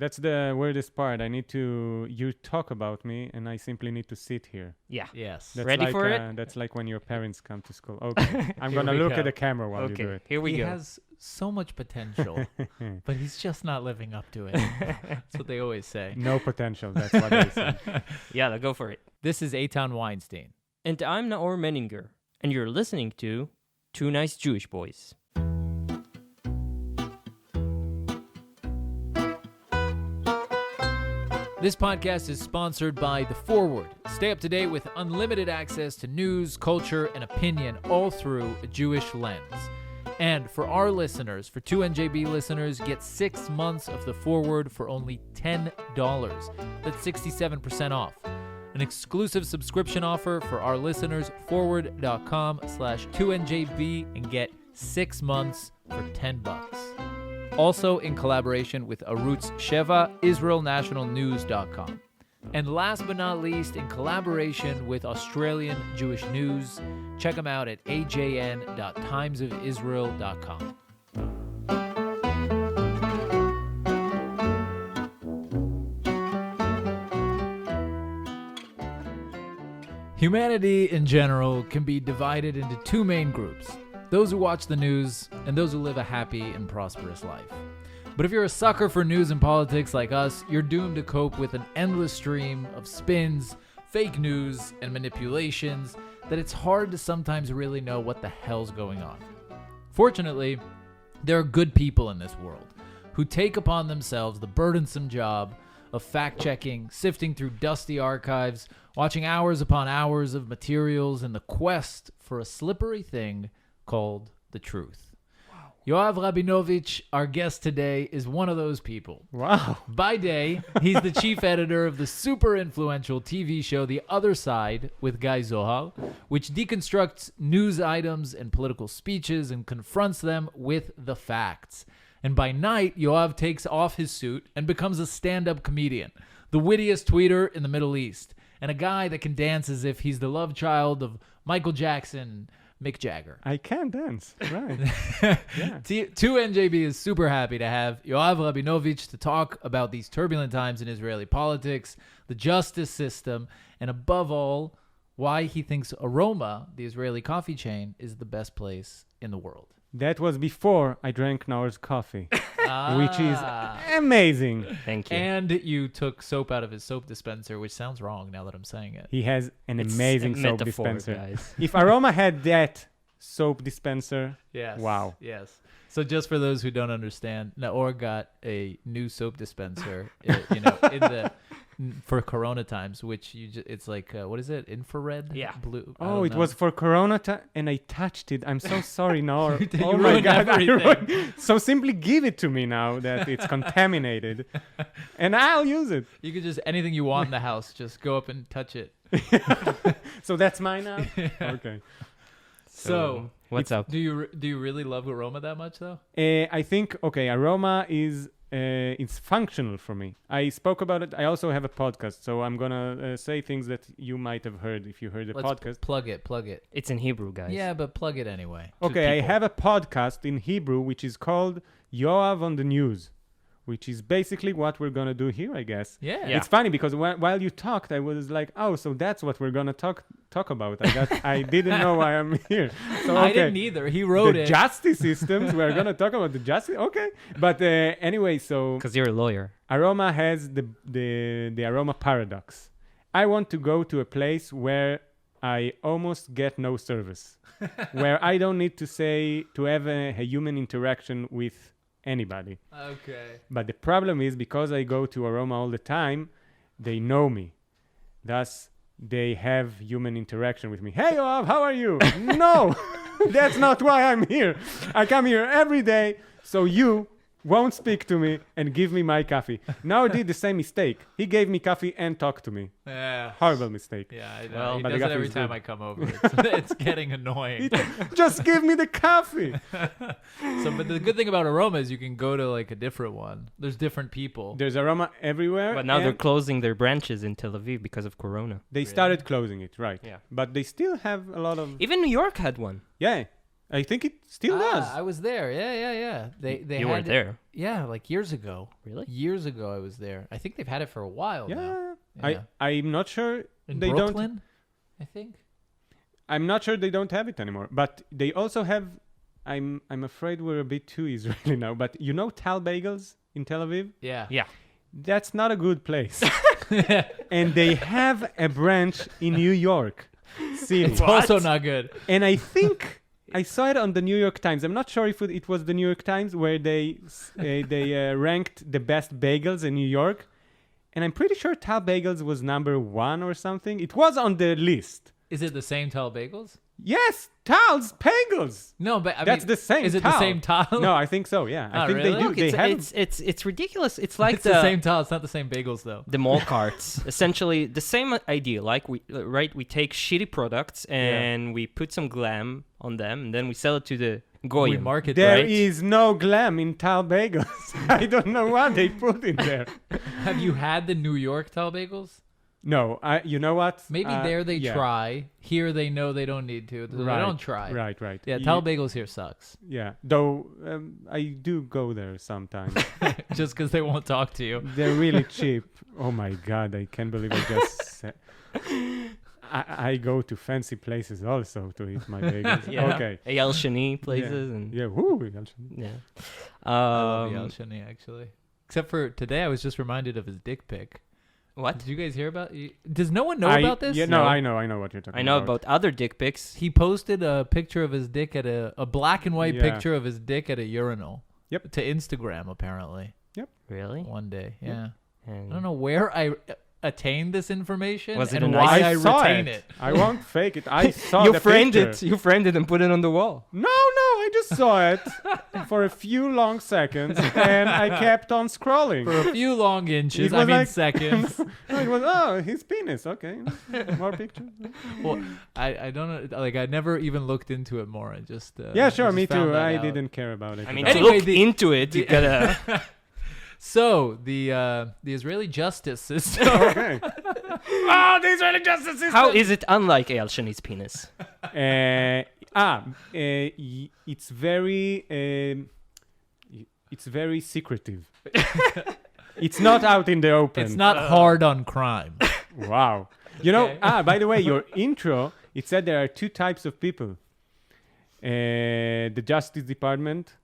That's the weirdest part. You talk about me, and I simply need to sit here. Yeah. Yes. That's Ready like, for it? That's like when your parents come to school. Okay, I'm Here gonna we look go. at the camera while you do Okay, it. here we he go. has so much potential, but he's just not living up to it. That's what they always say. No potential. That's what they say. Yeah, go for it. This is Eitan Weinstein. And I'm Naor Menninger, and you're listening to Two Nice Jewish Boys. This podcast is sponsored by The Forward. Stay up to date with unlimited access to news, culture, and opinion all through a Jewish lens. And for our listeners, for 2NJB listeners, get 6 months of The Forward for only $10. That's 67% off. An exclusive subscription offer for our listeners, forward.com/2NJB, and get 6 months for $10. Also in collaboration with Arutz Sheva, IsraelNationalNews.com. And last but not least, in collaboration with Australian Jewish News, check them out at ajn.timesofisrael.com. Humanity in general can be divided into two main groups: those who watch the news and those who live a happy and prosperous life. But if you're a sucker for news and politics like us, you're doomed to cope with an endless stream of spins, fake news, and manipulations that it's hard to sometimes really know what the hell's going on. Fortunately, there are good people in this world who take upon themselves the burdensome job of fact-checking, sifting through dusty archives, watching hours upon hours of materials in the quest for a slippery thing called the truth. Yoav Rabinovitz, our guest today, is one of those people. Wow. By day, he's the chief editor of the super influential TV show The Other Side with Guy Zohar, which deconstructs news items and political speeches and confronts them with the facts. And by night, Yoav takes off his suit and becomes a stand-up comedian, the wittiest tweeter in the Middle East, and a guy that can dance as if he's the love child of Michael Jackson, Mick Jagger. I can dance, right? Yeah. 2NJB is super happy to have Yoav Rabinovitz to talk about these turbulent times in Israeli politics, the justice system, and above all, why he thinks Aroma, the Israeli coffee chain, is the best place in the world. That was before I drank Naor's coffee, which is amazing. Thank you. And you took soap out of his soap dispenser, which sounds wrong now that I'm saying it. He has an It's amazing a soap metaphor, dispenser. guys. If Aroma had that soap dispenser, Yes. Wow. Yes. So just for those who don't understand, Naor got a new soap dispenser, for Corona times, which it's like, what is it? Infrared? Yeah. Blue. I oh, don't it know. was for Corona time, and I touched it. I'm so sorry, Naor. You Oh my ruined God. everything. So simply give it to me now that it's contaminated, and I'll use it. You could just, anything you want in the house, just go up and touch it. So that's mine now? Okay. So, what's up? do you really love Aroma that much, though? I think, Aroma is it's functional for me. I spoke about it. I also have a podcast, so I'm going to say things that you might have heard if you heard the podcast. Plug it. It's in Hebrew, guys. Yeah, but plug it anyway. to Okay, I people. have a podcast in Hebrew, which is called Yoav on the News, which is basically what we're going to do here, I guess. Yeah. Yeah. It's funny because while you talked, I was like, oh, so that's what we're going to talk about. I didn't know why I'm here. So, I okay. didn't either. He wrote the it. justice systems, we're going to talk about the justice. Okay. But anyway, so Because you're a lawyer. Aroma has the Aroma paradox. I want to go to a place where I almost get no service, where I don't need to have a human interaction with anybody. Okay. But the problem is because I go to Aroma all the time, they know me. Thus, they have human interaction with me. Hey, Yoav, how are you? No, that's not why I'm here. I come here every day, so you won't speak to me and give me my coffee. Now I did the same mistake. He gave me coffee and talked to me. Yeah. Horrible mistake. Yeah, I know. Well, He but the does it coffee every is time good. I come over. It's getting annoying. Just give me the coffee. But the good thing about Aroma is you can go to like a different one. There's different people. There's Aroma everywhere. But now they're and closing their branches in Tel Aviv because of Corona. they started closing it, right? Yeah. But they still have a lot of... Even New York had one. Yeah. I think it still does. I was there. Yeah. They You had weren't there. Yeah, like years ago. Really? Years ago, I was there. I think they've had it for a while now. Yeah. I'm not sure In they Brooklyn, I think. I'm not sure they don't have it anymore. But they also have. I'm afraid we're a bit too Israeli now. But you know Tal Bagels in Tel Aviv? Yeah. Yeah. That's not a good place. And they have a branch in New York City. It's also not good. And I think I saw it on the New York Times. I'm not sure if it was the New York Times where they ranked the best bagels in New York. And I'm pretty sure Tal Bagels was number 1 or something. It was on the list. Is it the same Tal Bagels? Yes, Tal's Bagels. No, but That's the same. Is it Tal. the same Tal? No, I think so. Yeah, I Oh, think really? they do. Look, They have. it's ridiculous. It's like It's the same Tal. It's not the same bagels, though. the mall carts. Essentially, the same idea. Like we take shitty products and we put some glam on them, and then we sell it to the We goyim. market There right? is no glam in Tal Bagels. I don't know what they put in there. Have you had the New York Tal Bagels? No, you know what? Maybe there they yeah. try. Here they know they don't need to. So they don't try. Right. Yeah, Tal Bagels here sucks. Yeah, though I do go there sometimes. Just because they won't talk to you. They're really cheap. Oh my God, I can't believe I just said. I go to fancy places also to eat my bagels. Yeah. Okay. Eyal Shani places and Yeah, woo. yeah. I love Um, Eyal Shani, actually. Except for today, I was just reminded of his dick pic. what? Did you guys hear about? Does no one know about this? Yeah, no, I know what you're talking about. I know about other dick pics. He posted a picture of his dick at a black and white Yeah. picture of his dick at a urinal. Yep. To Instagram apparently Really? one day. Yeah. And I don't know where I attained this information Was it and a why nice- I saw retain it. I won't fake it. I saw you the framed picture. it. You framed it and put it on the wall. No, I just saw it for a few long seconds, and I kept on scrolling. For a few long inches, It I was mean like- seconds. It was his penis. Okay, more pictures. Well, I don't know. Like I never even looked into it more. I just Yeah, I sure, just me found too. that I out. didn't care about it. I mean, at to all. Anyway, look the- into it, you gotta. So the Israeli justice system. Okay. The Israeli justice system. How is it unlike Eyal Shani's penis? It's very secretive. It's not out in the open. It's not hard on crime. Wow. You know, Okay. by the way, your intro, it said there are 2 types of people. The Justice Department,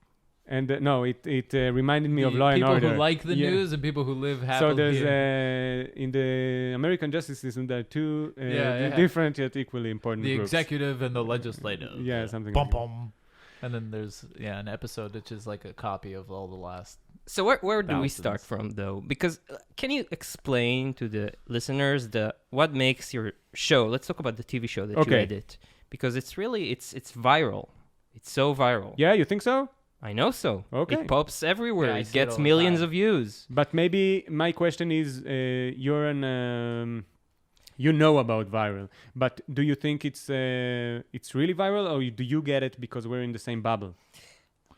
and it reminded me of Law and people Order. who like the Yeah. news and people who live happily. So there's here. in the American justice system there are 2 Yeah. different yet equally important The groups. executive and the legislative. Yeah, something Bum, like that. bum. And then there's an episode which is like a copy of all the last. So where do we Thousands. start from though? Because can you explain to the listeners what makes your show? Let's talk about the TV show that you Okay. edit, because it's really it's viral. It's so viral. Yeah, you think so? I know so. Okay. It pops everywhere. Yeah, I it see it gets all the millions time. of views. But maybe my question is, you're you know about viral, but do you think it's really viral, or do you get it because we're in the same bubble?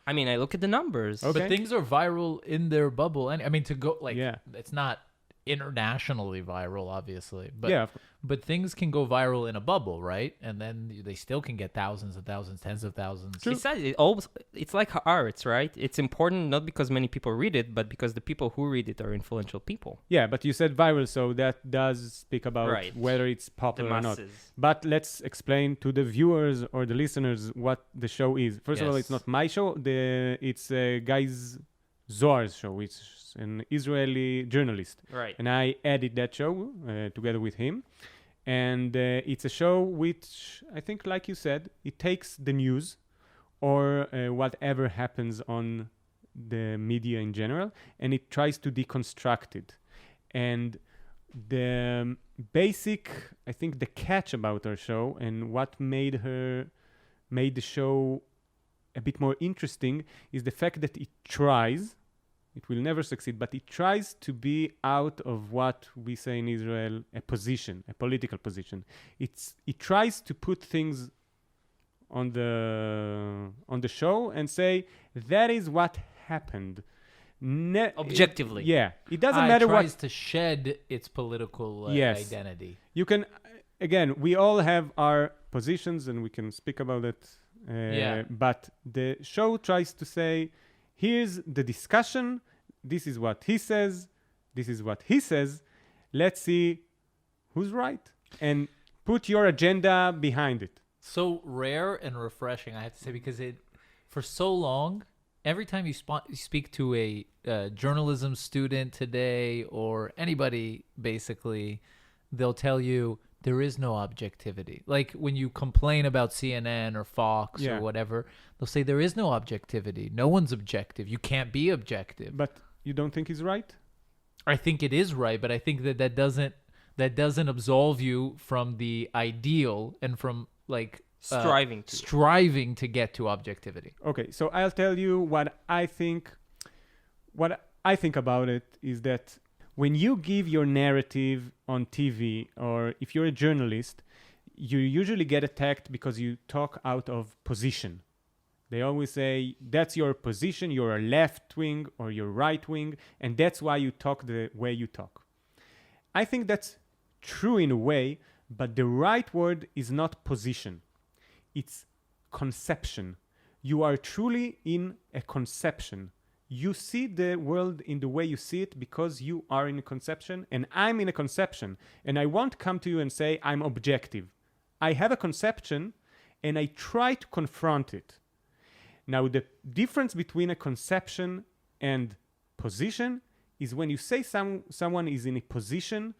I mean, I look at the numbers. Okay. But things are viral in their bubble. And I mean, to go like, Yeah. it's not internationally viral, obviously. But Yeah, but things can go viral in a bubble, right? And then they still can get thousands and thousands, tens of thousands. Besides, it's like arts, right? It's important not because many people read it, but because the people who read it are influential people. yeah. But you said viral, so that does speak about Right. whether it's The popular or not. masses. But let's explain to the viewers or the listeners what the show is. First of all, Yes. it's not my show. It's Guy Zohar's show. It's an Israeli journalist. Right. And I edit that show together with him. And it's a show which, I think, like you said, it takes the news or whatever happens on the media in general, and it tries to deconstruct it. And the basic, I think, the catch about our show and what made the show a bit more interesting is the fact that it tries. It will never succeed, but it tries to be out of what we say in Israel, a position, a political position. It tries to put things on the show and say that is what happened. Objectively. Yeah, it doesn't It matter what. tries to shed its political Yes. identity. You can, again, we all have our positions, and we can speak about it But the show tries to say, here's the discussion. This is what he says. This is what he says. Let's see who's right. And put your agenda behind it. So rare and refreshing, I have to say, because for so long, every time you speak to a journalism student today or anybody, basically, they'll tell you there is no objectivity. Like when you complain about CNN or Fox or whatever, they'll say there is no objectivity. No one's objective. You can't be objective. But you don't think he's right? I think it is right, but I think that doesn't absolve you from the ideal and from like striving to get to objectivity. Okay, so I'll tell you what I think. What I think about it is that when you give your narrative on TV, or if you're a journalist, you usually get attacked because you talk out of position. They always say, that's your position, you're a left wing or you're right wing, and that's why you talk the way you talk. I think that's true in a way, but the right word is not position. It's conception. You are truly in a conception. You see the world in the way you see it because you are in a conception, and I'm in a conception. And I won't come to you and say I'm objective. I have a conception, and I try to confront it. Now, the difference between a conception and position is when you say someone is in a position,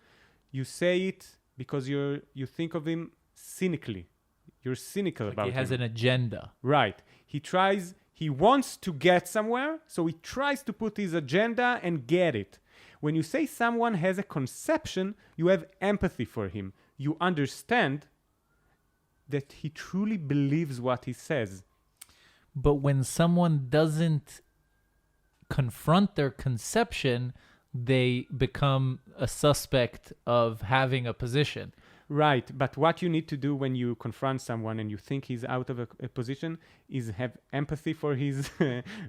you say it because you think of him cynically. You're cynical about him. He has an agenda. Right. He wants to get somewhere, so he tries to put his agenda and get it. When you say someone has a conception, you have empathy for him. You understand that he truly believes what he says. But when someone doesn't confront their conception, they become a suspect of having a position. Right, but what you need to do when you confront someone and you think he's out of a position is have empathy for his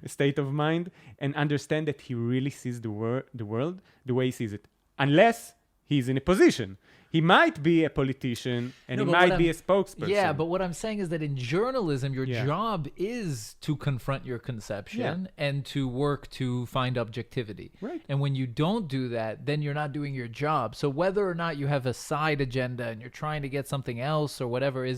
state of mind and understand that he really sees the world the way he sees it. Unless he's in a position. He might be a politician and he might be a spokesperson. Yeah, but what I'm saying is that in journalism, your job is to confront your conception and to work to find objectivity. Right. And when you don't do that, then you're not doing your job. So whether or not you have a side agenda and you're trying to get something else or whatever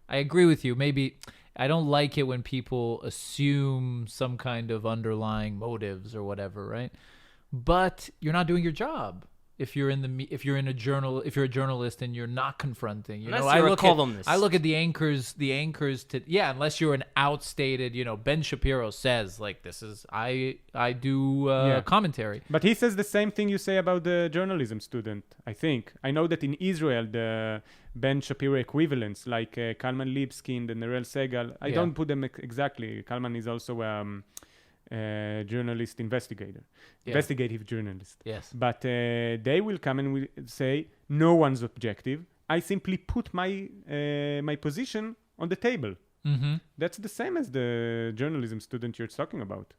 I agree with you. Maybe I don't like it when people assume some kind of underlying motives or whatever, right? But you're not doing your job. If you're a journalist and you're not confronting, unless you're a columnist. I look at the anchors unless you're an outstated, Ben Shapiro says like this is I do commentary. But he says the same thing you say about the journalism student. I think I know that in Israel the Ben Shapiro equivalents like Kalman Lipskind and Narelle Segal. I don't put them exactly. Kalman is also journalist investigative journalist. Yes. But they will come and will say, no one's objective. I simply put my position on the table. Mm-hmm. That's the same as the journalism student you're talking about.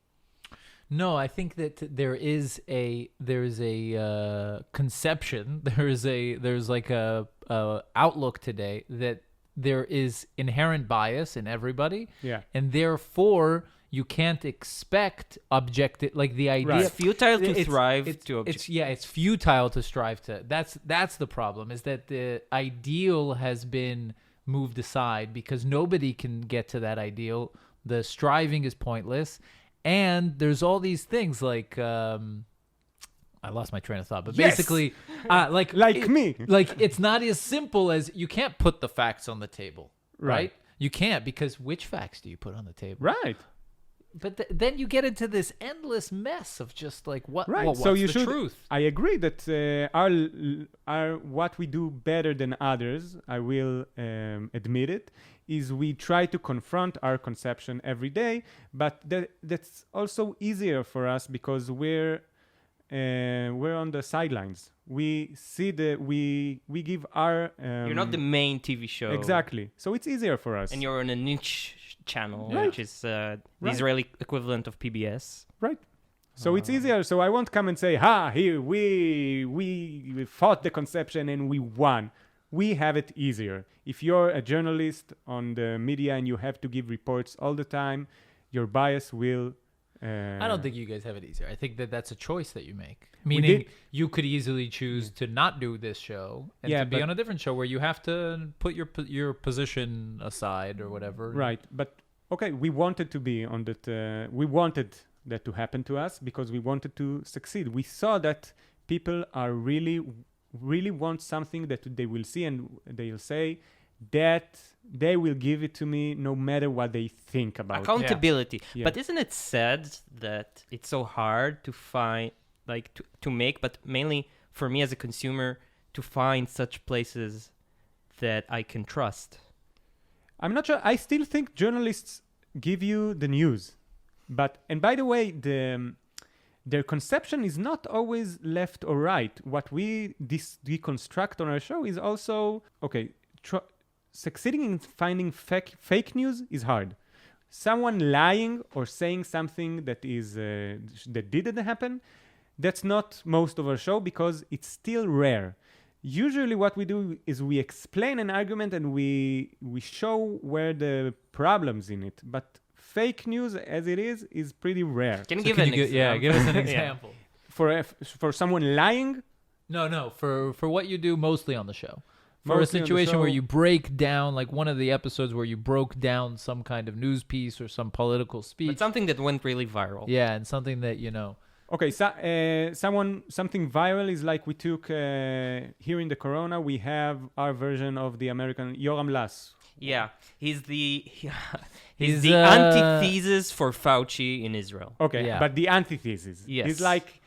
No, I think that there is a conception. There's like a outlook today that there is inherent bias in everybody. Yeah. And therefore you can't expect objective, like the idea. Right. It's futile to thrive it's futile to strive to. That's the problem, is that the ideal has been moved aside because nobody can get to that ideal. The striving is pointless. And there's all these things like, I lost my train of thought, but basically, me. Like it's not as simple as you can't put the facts on the table, right? You can't, because which facts do you put on the table? Right. But then you get into this endless mess of just like what's so you the truth? I agree that our what we do better than others, I will admit it, is we try to confront our conception every day. But that's also easier for us because we're on the sidelines. We see we give our. You're not the main TV show. Exactly. So it's easier for us. And you're on a niche channel, which is the Israeli equivalent of PBS. Right. So it's easier. So I won't come and say, here we fought the conception and we won. we have it easier. If you're a journalist on the media and you have to give reports all the time, your bias will... I don't think you guys have it easier. I think that that's a choice that you make. We Meaning, did- you could easily choose to not do this show and Yeah, to be but- on a different show where you have to put your position aside or whatever. Right, but okay, we wanted to be on that. We wanted that to happen to us because we wanted to succeed. We saw that people are really want something that they will see, and they'll say that they will give it to me no matter what they think about it. Accountability. Yeah. But isn't it sad that it's so hard to find, like, to make, but mainly for me as a consumer, to find such places that I can trust? I'm not sure. I still think journalists give you the news, and by the way, their conception is not always left or right. What we deconstruct on our show is also okay. Succeeding in finding fake news is hard. Someone lying or saying something that is that didn't happen, that's not most of our show because it's still rare. Usually what we do is we explain an argument and we show where the problems in it. But fake news as it is pretty rare. Can you So give can an you example? yeah, give us an Yeah. example. For someone lying, No, for what you do mostly on the show. For Mostly on a the situation where show. you break down, like one of the episodes where you broke down some kind of news piece or some political speech. But something that went really viral. Yeah, and something that, okay, something viral is like we took here in the Corona. We have our version of the American Yoram Lass. Yeah, he's the He's, the antithesis for Fauci in Israel. Okay, Yeah. but the antithesis. Yes. He's like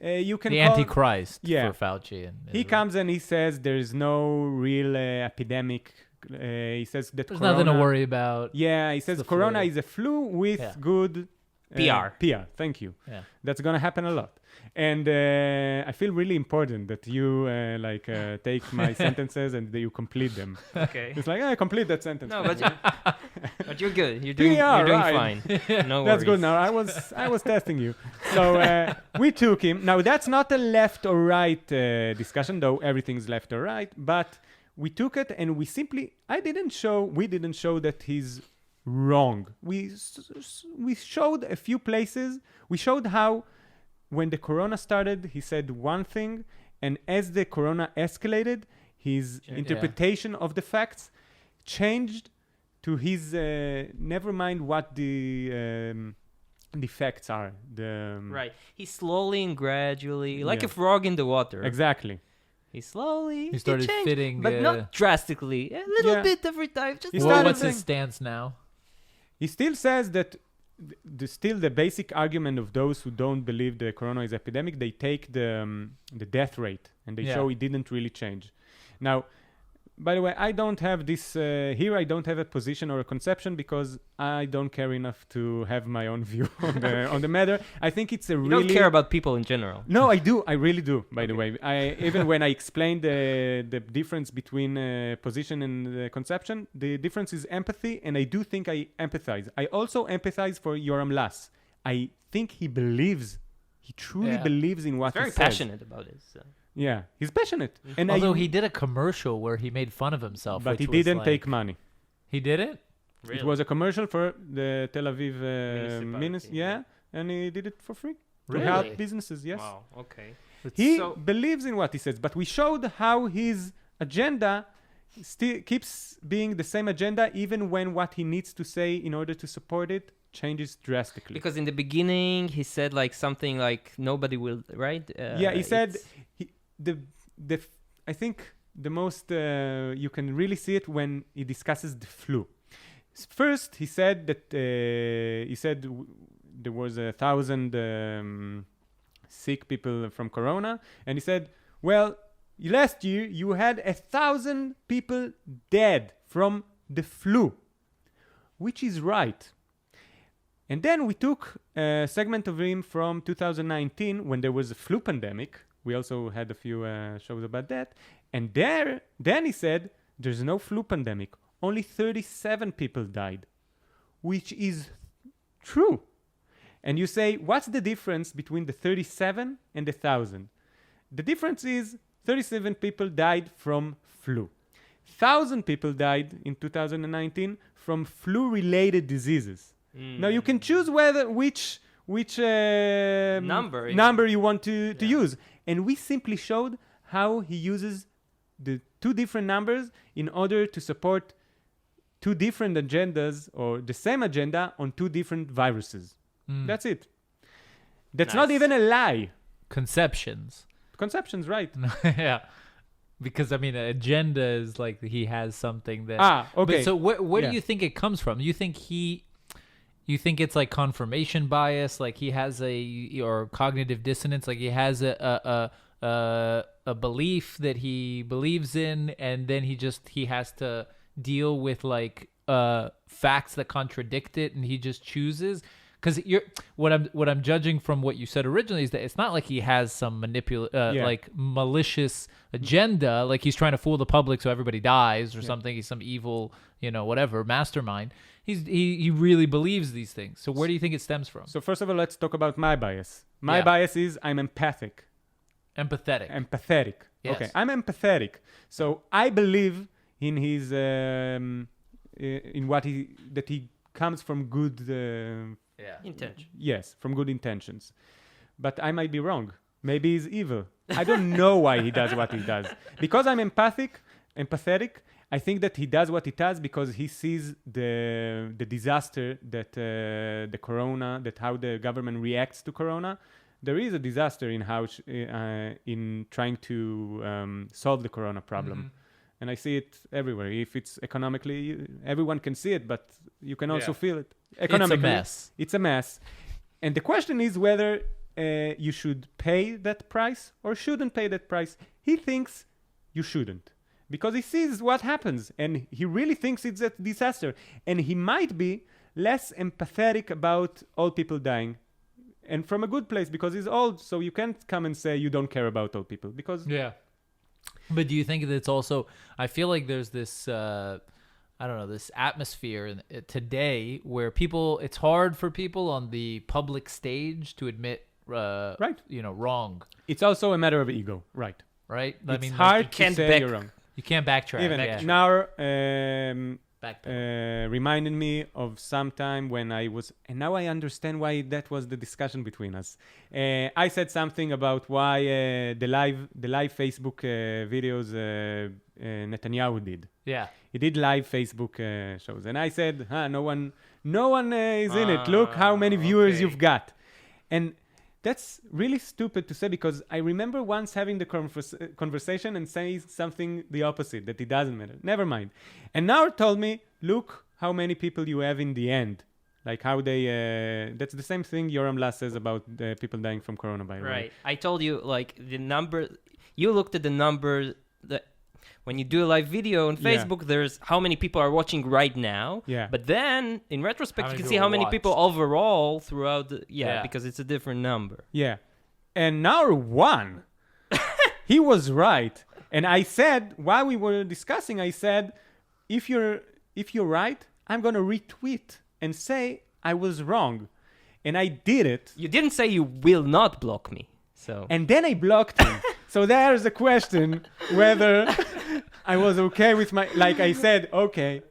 you can the call, Antichrist Yeah. for Fauci. And He comes and he says there is no real epidemic. He says that There's Corona, nothing to worry about. Yeah, he says the Corona flu. is a flu with Yeah. good PR. PR, thank you. Yeah. That's gonna happen a lot. And I feel really important that you take my sentences and that you complete them. Okay. It's like, I complete that sentence. No, but you're good. You're doing PR, fine. right. No That's good. worries. Now I was testing you. So we took him. Now that's not a left or right discussion, though everything's left or right. But we took it and we didn't show that he's wrong. We showed a few places. We showed how when the Corona started, he said one thing, and as the Corona escalated, his interpretation of the facts changed to his never mind what the facts are. Right. He slowly and gradually, like Yeah. a frog in the water. Exactly. He slowly He started changed, fitting, but not drastically. A little Yeah. bit every time. Just He Well, started what's his saying- stance now? He still says that the basic argument of those who don't believe the corona is epidemic, they take the death rate and they Yeah. show it didn't really change. Now, by the way, I don't have this here. I don't have a position or a conception because I don't care enough to have my own view on the matter. I think it's a you really don't care about people in general. No, I do. I really do. By the way, even when I explained the difference between position and conception, the difference is empathy, and I do think I empathize. I also empathize for Yoram Lass. I think he truly Yeah. believes in what Very he says. passionate about it. So. Yeah, he's passionate. And Although he did a commercial where he made fun of himself. but which he was didn't like- take money. He didn't? Really? It was a commercial for the Tel Aviv Municipality, yeah, and he did it for free Really? to help businesses. Yes. Wow. Okay. He So- believes in what he says, but we showed how his agenda still keeps being the same agenda even when what he needs to say in order to support it changes drastically. Because in the beginning he said like something like nobody will, right? Yeah, he said it's- I think the most you can really see it when he discusses the flu. First, he said that there was 1,000 sick people from Corona, and he said, well, last year you had 1,000 people dead from the flu, which is right. And then we took a segment of him from 2019 when there was a flu pandemic. We also had a few shows about that. And then he said, there's no flu pandemic. Only 37 people died, which is true. And you say, what's the difference between the 37 and the 1,000? The difference is 37 people died from flu. 1,000 people died in 2019 from flu-related diseases. Now you can choose which number you want to use. And we simply showed how he uses the two different numbers in order to support two different agendas or the same agenda on two different viruses. That's it. That's not even a lie. Conceptions, right. yeah, because I mean agenda is like he has something that okay. But so where do you think it comes from? You think it's like confirmation bias, like he has or cognitive dissonance, like he has a belief that he believes in, and then he has to deal with like facts that contradict it, and he just chooses. Because what I'm judging from what you said originally is that it's not like he has some like malicious agenda, like he's trying to fool the public so everybody dies or something. He's some evil, whatever mastermind. He really believes these things. So where do you think it stems from? So first of all, let's talk about my bias. My bias is I'm empathic. Empathetic. Yes. Okay, I'm empathetic. So I believe in his in that he comes from good intention. Yes, from good intentions. But I might be wrong. Maybe he's evil. I don't know why he does what he does. Because I'm empathetic, I think that he does what he does because he sees the disaster that the corona, that how the government reacts to corona. There is a disaster in how in trying to solve the corona problem. Mm-hmm. And I see it everywhere. If it's economically, everyone can see it, but you can also feel it. Economically, it's a mess. And the question is whether you should pay that price or shouldn't pay that price. He thinks you shouldn't because he sees what happens and he really thinks it's a disaster. And he might be less empathetic about old people dying. And from a good place because he's old, so you can't come and say you don't care about old people because... Yeah. But do you think that it's also... I feel like there's this... this atmosphere today where it's hard for people on the public stage to admit, wrong. It's also a matter of ego, right? Right? It's hard to say you're wrong. You can't backtrack. Even now, reminded me of some time when I was, and now I understand why that was the discussion between us. I said something about why the live Facebook videos Netanyahu did. Yeah. He did live Facebook shows. And I said, no one is in it. Look how many viewers you've got. And that's really stupid to say because I remember once having the conversation and saying something the opposite, that it doesn't matter. Never mind. And now told me, look how many people you have in the end. Like how they, that's the same thing Yoram Lass says about the people dying from coronavirus. Right. I told you, like, the number, you looked at the number that, when you do a live video on Facebook, there's how many people are watching right now. Yeah. But then, in retrospect, you can see how many people overall throughout the... Yeah, because it's a different number. Yeah. And now one. He was right. And I said, while we were discussing, I said, if you're right, I'm going to retweet and say I was wrong. And I did it. You didn't say you will not block me. So. And then I blocked him. So there's a question whether I was okay with my... Like I said, okay,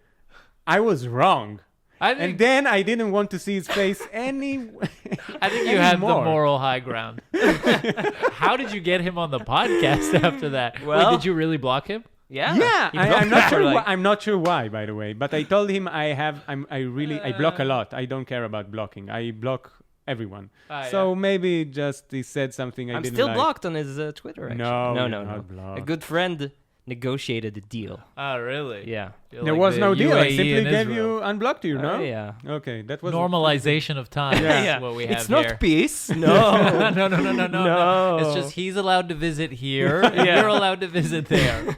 I was wrong. And then I didn't want to see his face I think you had the moral high ground. How did you get him on the podcast after that? Well, wait, did you really block him? Yeah. I'm not sure. I'm not sure why, by the way. But I told him I block a lot. I don't care about blocking. I block everyone. Maybe just he said something I didn't like. I'm still blocked on his Twitter, actually. No. Not blocked. A good friend negotiated a deal. Oh, really? Yeah. There was no deal. I simply gave you, unblocked you, no? Yeah. Okay, that was... Normalization of time is what we have It's here. not peace. No. No. It's just he's allowed to visit here and you're allowed to visit there.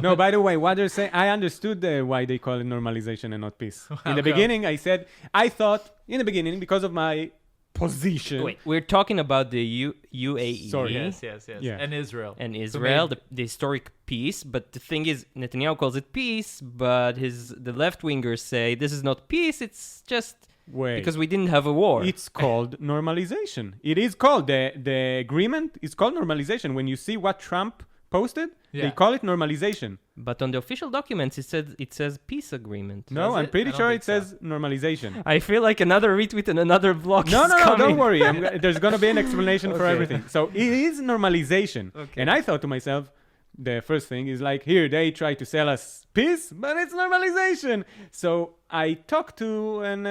No, by the way, what they're saying, I understood why they call it normalization and not peace. In the beginning, I thought, because of my position. Wait, we're talking about the UAE. Sorry. Yes. Yeah. And Israel. The historic peace. But the thing is, Netanyahu calls it peace, but the left-wingers say this is not peace, it's just because we didn't have a war. It's called normalization. It is called, the agreement is called normalization. When you see what Trump posted, they call it normalization. But on the official documents, it says peace agreement. No, Does I'm it? pretty I don't sure think it says normalization. I feel like another retweet and another block No, is no, no, coming. don't worry. There's going to be an explanation for Okay. everything. So it is normalization. Okay. And I thought to myself, the first thing is like, here, they try to sell us peace, but it's normalization. So I talked to an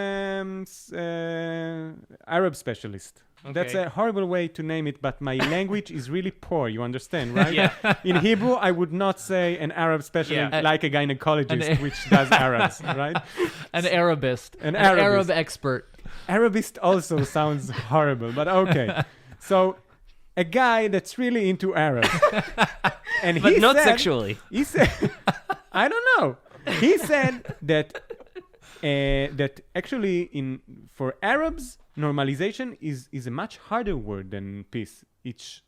Arab specialist. That's Okay. a horrible way to name it, but my language is really poor. You understand, right? Yeah. In Hebrew, I would not say an Arab specialist Yeah. like a gynecologist, which does Arabs, right? An Arabist. An Arab Arabist. expert. Arabist also sounds horrible, but okay. So, a guy that's really into Arabs, and But he not said, sexually. He said, I don't know. He said that that actually for Arabs, normalization is a much harder word than peace. It's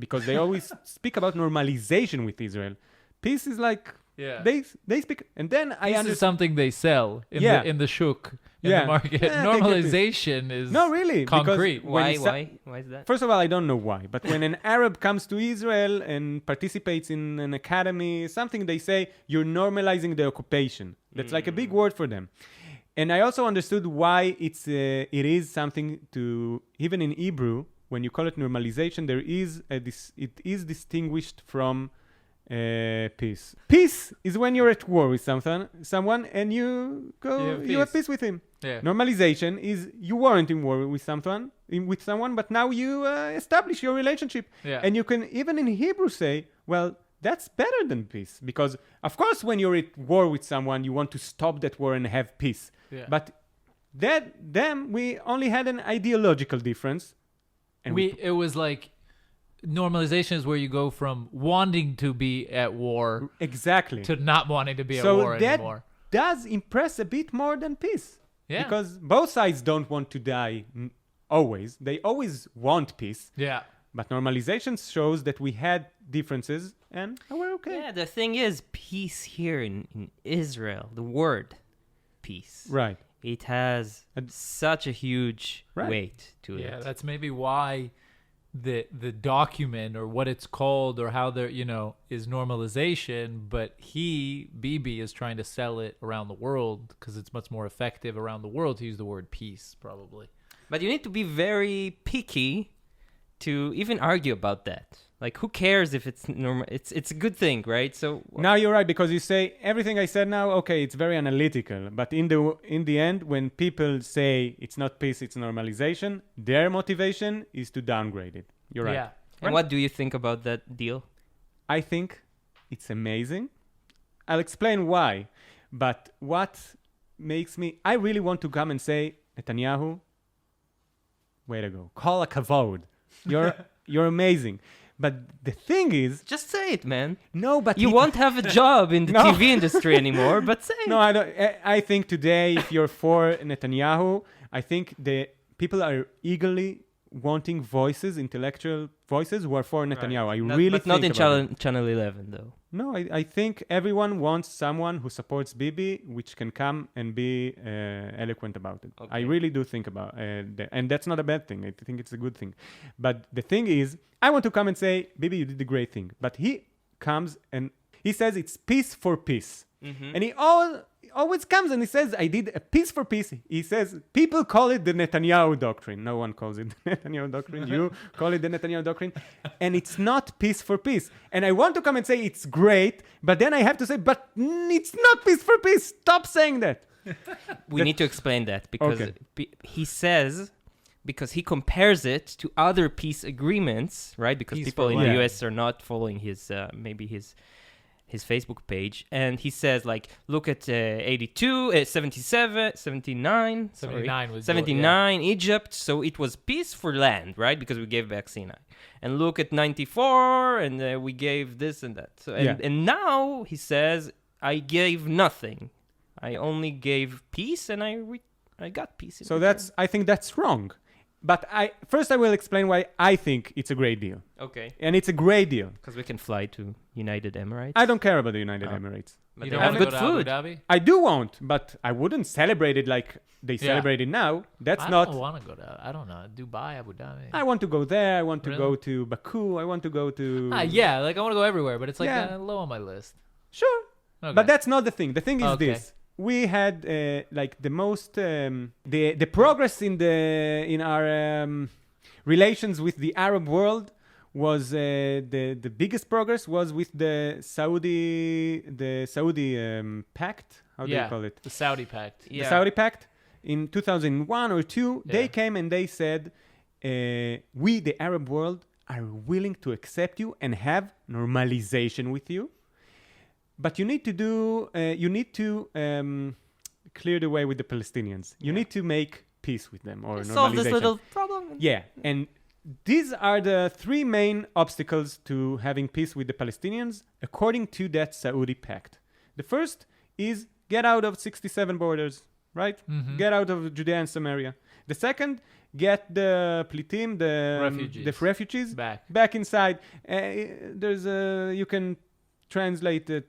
because they always speak about normalization with Israel. Peace is like Yeah. they speak, and then I This is understand. something they sell Yeah. in the shuk, in Yeah. the market. Yeah, take it. Normalization is No, really, concrete. because when Why is that? First of all, I don't know why, but when an Arab comes to Israel and participates in an academy, something they say, you're normalizing the occupation. That's like a big word for them. And I also understood why it is something to, even in Hebrew, when you call it normalization, it is distinguished from peace. Peace is when you're at war with someone and you have peace with him. Yeah. Normalization is you weren't in war with someone, but now you establish your relationship. Yeah. And you can even in Hebrew say, well, that's better than peace. Because, of course, when you're at war with someone, you want to stop that war and have peace. Yeah. But we only had an ideological difference. And It was like normalization is where you go from wanting to be at war exactly. to not wanting to be at So war that anymore. does impress a bit more than peace. Yeah. Because both sides don't want to die always. They always want peace. Yeah. But normalization shows that we had differences and we're okay. Yeah, the thing is, peace here in Israel, the word peace, Right. it has such a huge Right. weight to Yeah, it. that's maybe why the document or what it's called or how there is normalization, but Bibi is trying to sell it around the world because it's much more effective around the world to use the word peace, probably. But you need to be very picky to even argue about that. Like, who cares if it's normal? It's a good thing, right? So Now you're right because you say everything I said now, okay, it's very analytical. But in the end, when people say it's not peace, it's normalization, their motivation is to downgrade it. You're right. Yeah. And what do you think about that deal? I think it's amazing. I'll explain why. But what makes me... I really want to come and say, Netanyahu, way to go. Kol hakavod. You're amazing. But the thing is... Just say it, man. No, but... You won't have a job in the No. TV industry anymore, but say No, it. I don't. I think today, if you're for Netanyahu, I think the people are eagerly wanting voices, intellectual voices, who are for Netanyahu. I really But think not in about it. Channel 11, though. No, I think everyone wants someone who supports Bibi, which can come and be eloquent about it. I Okay. really do think about that. And that's not a bad thing. I think it's a good thing. But the thing is, I want to come and say, Bibi, you did a great thing. But he comes and he says it's peace for peace. Mm-hmm. And he always comes and he says, I did a peace for peace. He says, people call it the Netanyahu doctrine. No one calls it the Netanyahu doctrine. You call it the Netanyahu doctrine. And it's not peace for peace. And I want to come and say it's great, but then I have to say, but it's not peace for peace. Stop saying that. We need to explain that because Okay. he says, because he compares it to other peace agreements, right? Because Peace people for in life. the US are not following his his Facebook page. And he says, like, look at 82, 77, 79. 79 was 79, Egypt. So it was peace for land, right? Because we gave back Sinai. And look at 94, and we gave this and that. So and now he says, I gave nothing. I only gave peace, and I got peace. So I think that's wrong. But first I will explain why I think it's a great deal. okay. And it's a great deal. Because we can fly to United Emirates. I don't care about the United Oh. Emirates. But You they don't have want to good go to food. Abu Dhabi? I do want, but I wouldn't celebrate it like they Yeah. celebrate it now. That's I not... don't want to go to, I don't know, Dubai, Abu Dhabi. I want to go there. I want to Really? go to Baku. I want to go to... Yeah, like I want to go everywhere, but it's like Yeah. low on my list. Sure. Okay. But that's not the thing. The thing is Okay. this. We had like the most the progress in our relations with the Arab world was the biggest progress was with the Saudi pact. How do you call it? The Saudi pact. The Saudi pact in 2001 or 2. They came and they said, we, the Arab world, are willing to accept you and have normalization with you. But you need to clear the way with the Palestinians. You need to make peace with them or normalization. Solve this little problem. Yeah, and these are the 3 main obstacles to having peace with the Palestinians according to that Saudi pact. The first is get out of 67 borders, right? Mm-hmm. Get out of Judea and Samaria. The second, get the plitim, the refugees back inside. There's you can translate it.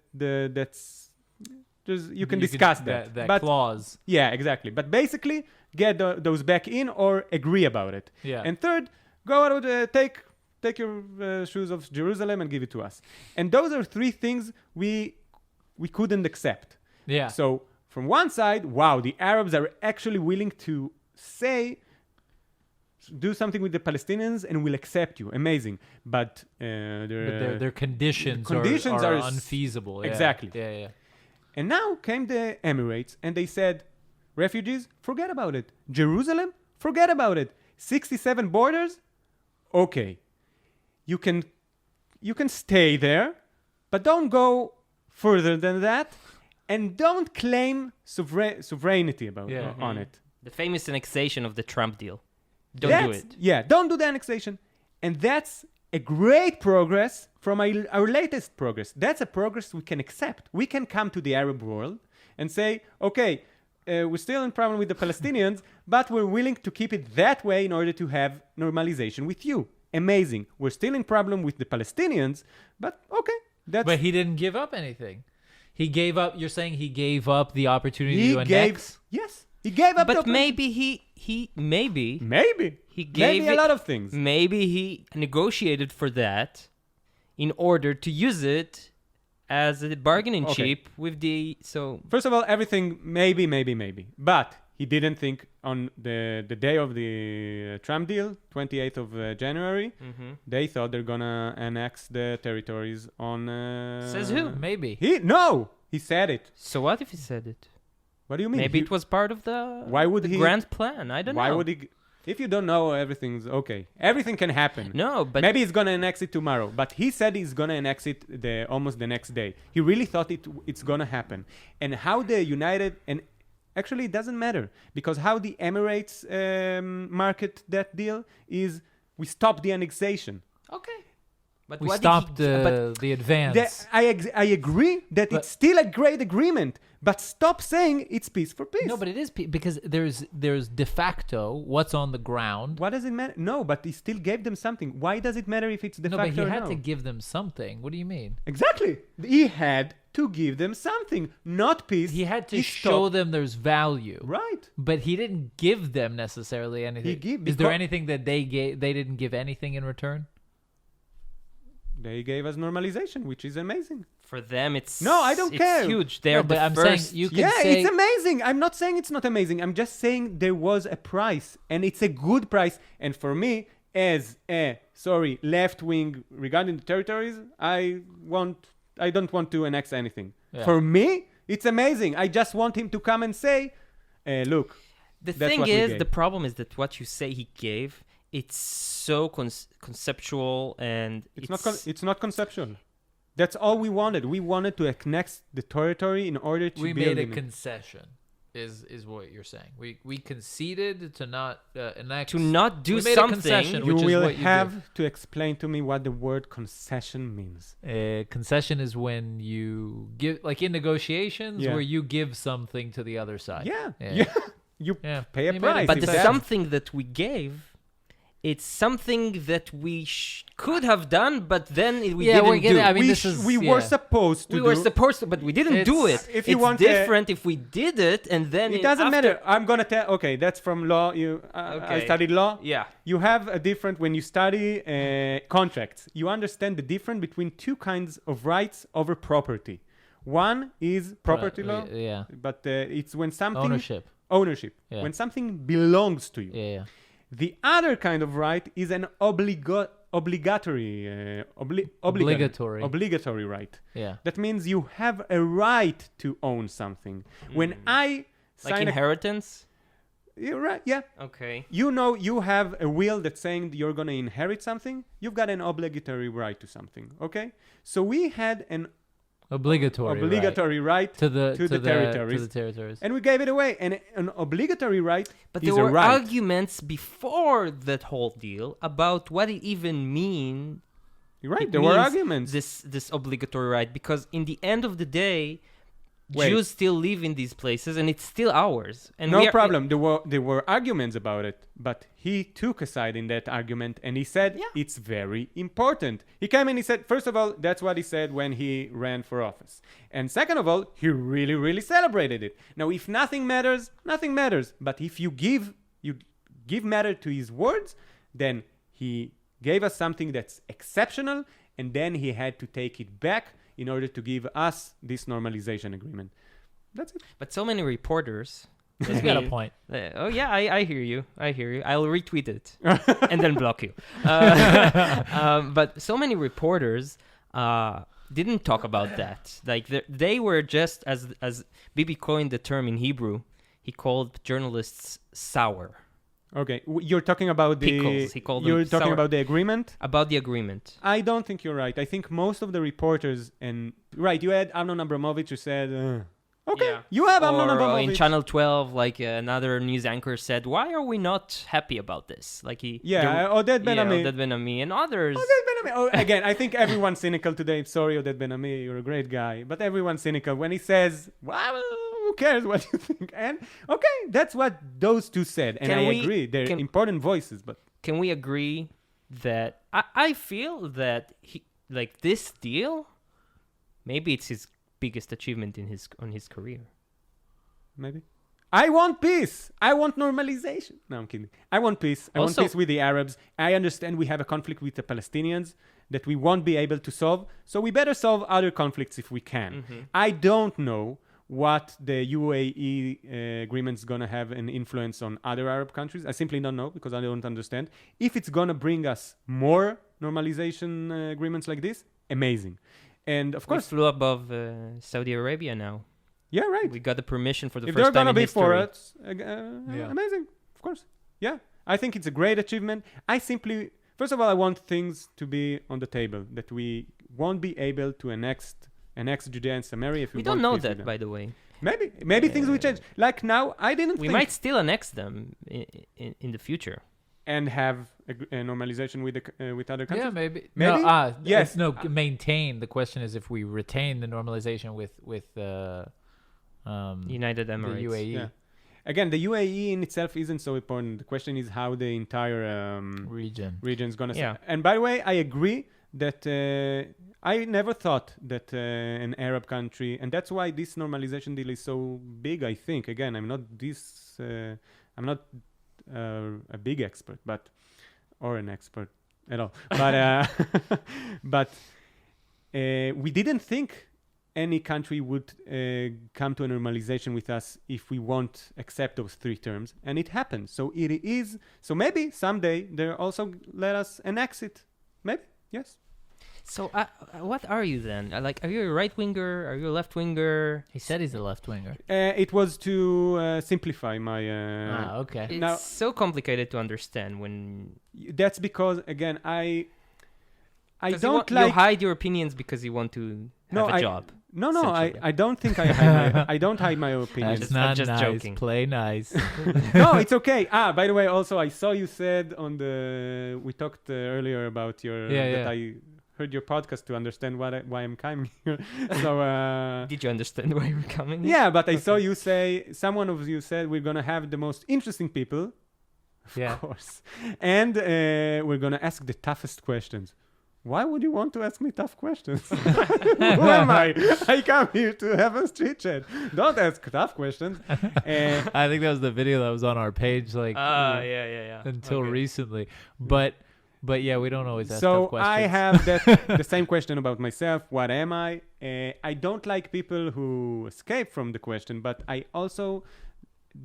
You can discuss that clause. Yeah, exactly. But basically, get those back in or agree about it. Yeah. And third, go out, take your shoes of Jerusalem and give it to us. And those are 3 things we couldn't accept. Yeah. So from one side, wow, the Arabs are actually willing to say, do something with the Palestinians and we'll accept you. Amazing. But their conditions are unfeasible. Yeah. Exactly. Yeah. And now came the Emirates and they said, refugees, forget about it. Jerusalem, forget about it. 67 borders, okay. You can stay there, but don't go further than that, and don't claim sovereignty on it. The famous annexation of the Trump deal. Don't do it. Yeah, don't do the annexation. And that's a great progress from our latest progress. That's a progress we can accept. We can come to the Arab world and say, okay, we're still in problem with the Palestinians, but we're willing to keep it that way in order to have normalization with you. Amazing. We're still in problem with the Palestinians, but okay. But he didn't give up anything. He gave up. You're saying he gave up the opportunity to annex? Yes. He gave up. But maybe maybe he gave a lot of things. Maybe he negotiated for that in order to use it as a bargaining chip with the First of all, everything maybe. But he didn't think on the day of the Trump deal, 28th of January, they thought they're gonna annex the territories on... Says who? Maybe. He said it. So what if he said it? What do you mean? Maybe it was part of the grand plan. I don't know. Why would he... If you don't know, everything's okay. Everything can happen. No, but... Maybe he's going to annex it tomorrow. But he said he's going to annex it almost the next day. He really thought it's going to happen. And how the United... And actually, it doesn't matter. Because how the Emirates market that deal is we stop the annexation. Okay. But we stopped the advance. I agree that it's still a great agreement. But stop saying it's peace for peace. No, but it is because there's de facto what's on the ground. What does it matter? No, but he still gave them something. Why does it matter if it's de facto or no? No, but he had to give them something. What do you mean? Exactly. He had to give them something, not peace. He had to show them there's value. Right. But he didn't give them necessarily anything. Is there anything that they didn't give anything in return? They gave us normalization, which is amazing. For them, it's... No, I don't care. It's huge. They're but I'm first... saying you can say... it's amazing. I'm not saying it's not amazing. I'm just saying there was a price, and it's a good price. And for me, as a, left-wing regarding the territories, I don't want to annex anything. Yeah. For me, it's amazing. I just want him to come and say, look, the thing is, the problem is that what you say he gave, it's so conceptual and it's not conceptual. That's all we wanted. We wanted to annex the territory in order to we made a concession. Is what you're saying. We conceded to not annex, to not do something. You will have to explain to me what the word concession means. Concession is when you give, like in negotiations, where you give something to the other side. You pay a price. But the something that we gave, it's something that we could have done, but then we didn't do. I mean, we were supposed to. We were supposed to, but we didn't do it. If you want different if we did it, and then it doesn't matter. I'm gonna tell. Okay, that's from law. I studied law. Yeah. You have a different when you study contracts. You understand the difference between 2 kinds of rights over property. One is property law, Yeah. but it's when something Ownership. Yeah. when something belongs to you. Yeah. The other kind of right is an obligatory right. Yeah. That means you have a right to own something. When I Like sign inheritance? you're right, yeah. Okay. You know, you have a will that's saying you're going to inherit something. You've got an obligatory right to something, okay? So we had an obligatory right to the territories. territories. And we gave it away. And an obligatory right But is there a were right. arguments before that whole deal about what it even means. You're right, It there were means arguments. This obligatory right, because in the end of the day, Wait. Jews still live in these places, and it's still ours. And No problem. There were arguments about it, but he took a side in that argument and he said it's very important. He came and he said, first of all, that's what he said when he ran for office. And second of all, he really, really celebrated it. Now, if nothing matters, nothing matters. But if you give matter to his words, then he gave us something that's exceptional, and then he had to take it back in order to give us this normalization agreement. That's it. But so many reporters. He's got a point. Oh yeah, I hear you. I'll retweet it and then block you. But so many reporters didn't talk about that. Like they were just, as Bibi coined the term in Hebrew, he called journalists sour. Okay, you're talking about Pickles. He called them you're talking sour. about the agreement? About the agreement. I don't think you're right. I think most of the reporters you had Amnon Abramovich who said, okay, Yeah. you have Or Amnon Abramovich. in Channel 12, like another news anchor said, "Why are we not happy about this?" Like Oded Ben-Ami. Oded Ben-Ami and others. Oded Ben-Ami. Oh, again, I think everyone's cynical today. Sorry, Oded Ben-Ami, you're a great guy. But everyone's cynical when he says, well, who cares what you think? And okay, that's what those two said. And I agree. They're important voices. But can we agree that I feel that this deal, maybe it's his biggest achievement on his career. Maybe. I want peace. I want normalization. No, I'm kidding. I want peace. I want peace with the Arabs. I understand we have a conflict with the Palestinians that we won't be able to solve. So we better solve other conflicts if we can. Mm-hmm. I don't know what the UAE agreement's going to have an influence on other Arab countries. I simply don't know because I don't understand. If it's going to bring us more normalization agreements like this, amazing. And of course, we flew above Saudi Arabia now. Yeah, right. We got the permission for the if first time in history. If they're going to be for us, amazing. Of course. Yeah. I think it's a great achievement. First of all, I want things to be on the table, that we won't be able to annex Judea and Samaria if we don't know that, by the way. Maybe things will change. Like now, we might still annex them in the future. And have a normalization with other countries? Yeah, maybe. No, yes. No, maintain. The question is if we retain the normalization with United Emirates. The UAE. Yeah. Again, the UAE in itself isn't so important. The question is how the entire region is going to... Yeah. And by the way, I agree that I never thought that an Arab country... And that's why this normalization deal is so big, I think. Again, I'm not a big expert, or an expert at all. But we didn't think any country would come to a normalization with us if we won't accept those three terms, and it happened. So it is. So maybe someday they'll also let us annex it. Maybe, yes. So what are you then? Are you a right winger? Are you a left winger? He said he's a left winger. It was to simplify my. Okay. It's so complicated to understand when. That's because again I don't you hide your opinions because you want to have a job. No, I don't think I don't hide my opinions. That's not just nice. Joking. Play nice. No, it's okay. By the way, also I saw you said we talked earlier about that I heard your podcast to understand why I'm coming here. So did you understand why you're coming? Yeah, but I saw you say someone of you said we're gonna have the most interesting people, of course, and we're gonna ask the toughest questions. Why would you want to ask me tough questions? Who am I? I come here to have a street chat. Don't ask tough questions. I think that was the video that was on our page, until recently. But But yeah, we don't always ask So tough questions. I have the same question about myself. What am I? I don't like people who escape from the question, but I also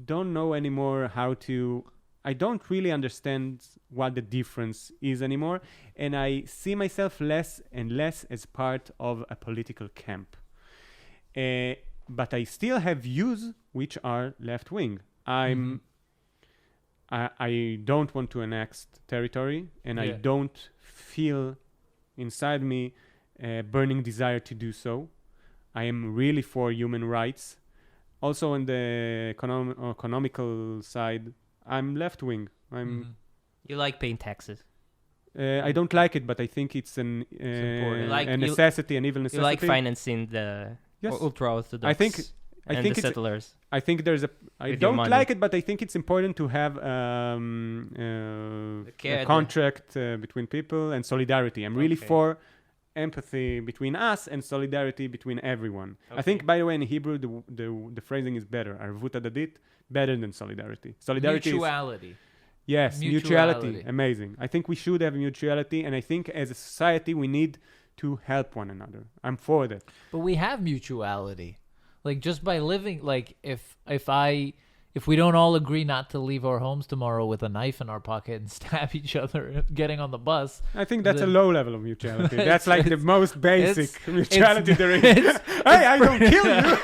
don't know anymore how to. I don't really understand what the difference is anymore, and I see myself less and less as part of a political camp. But I still have views which are left wing. I don't want to annex territory, and I don't feel inside me a burning desire to do so. I am really for human rights. Also, on the economical side, I'm left wing. You like paying taxes. I don't like it, but I think it's a necessity, an evil necessity. You like financing the ultra-Orthodox I think the it's settlers. I think there's a. I With your don't money. like it, but I think it's important to have a contract between people and solidarity. I'm really Okay. for empathy between us and solidarity between everyone. I think, by the way, in Hebrew, the phrasing is better. Arvut adadit, better than solidarity. Solidarity is, Mutuality. yes, Mutuality. mutuality. Amazing. I think we should have mutuality, and I think as a society we need to help one another. I'm for that. But we have mutuality. Like just by living, like if we don't all agree not to leave our homes tomorrow with a knife in our pocket and stab each other getting on the bus. I think that's a The- low level of mutuality. That's like the most basic it's- mutuality there is. it's- Hey, I don't kill you.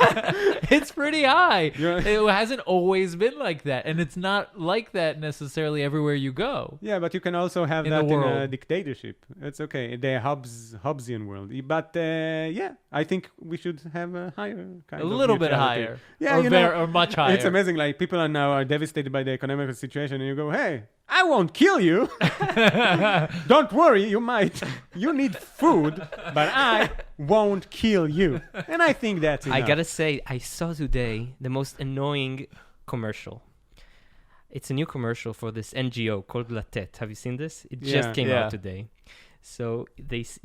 It's pretty high. Yeah. It hasn't always been like that. And it's not like that necessarily everywhere you go. Yeah, but you can also have In that the in a world. dictatorship. It's okay. The Hobbesian world. But yeah, I think we should have a higher kind A of little bit mutuality. higher. Yeah, or, you know, or much higher. it's amazing. Like people are devastated by the economic situation, and you go, "Hey, I won't kill you. Don't worry, you might. You need food, but I won't kill you." And I think that's enough. I gotta say, I saw today the most annoying commercial. It's a new commercial for this NGO called Latet. Have you seen this? It just Yeah. came Yeah. out today. So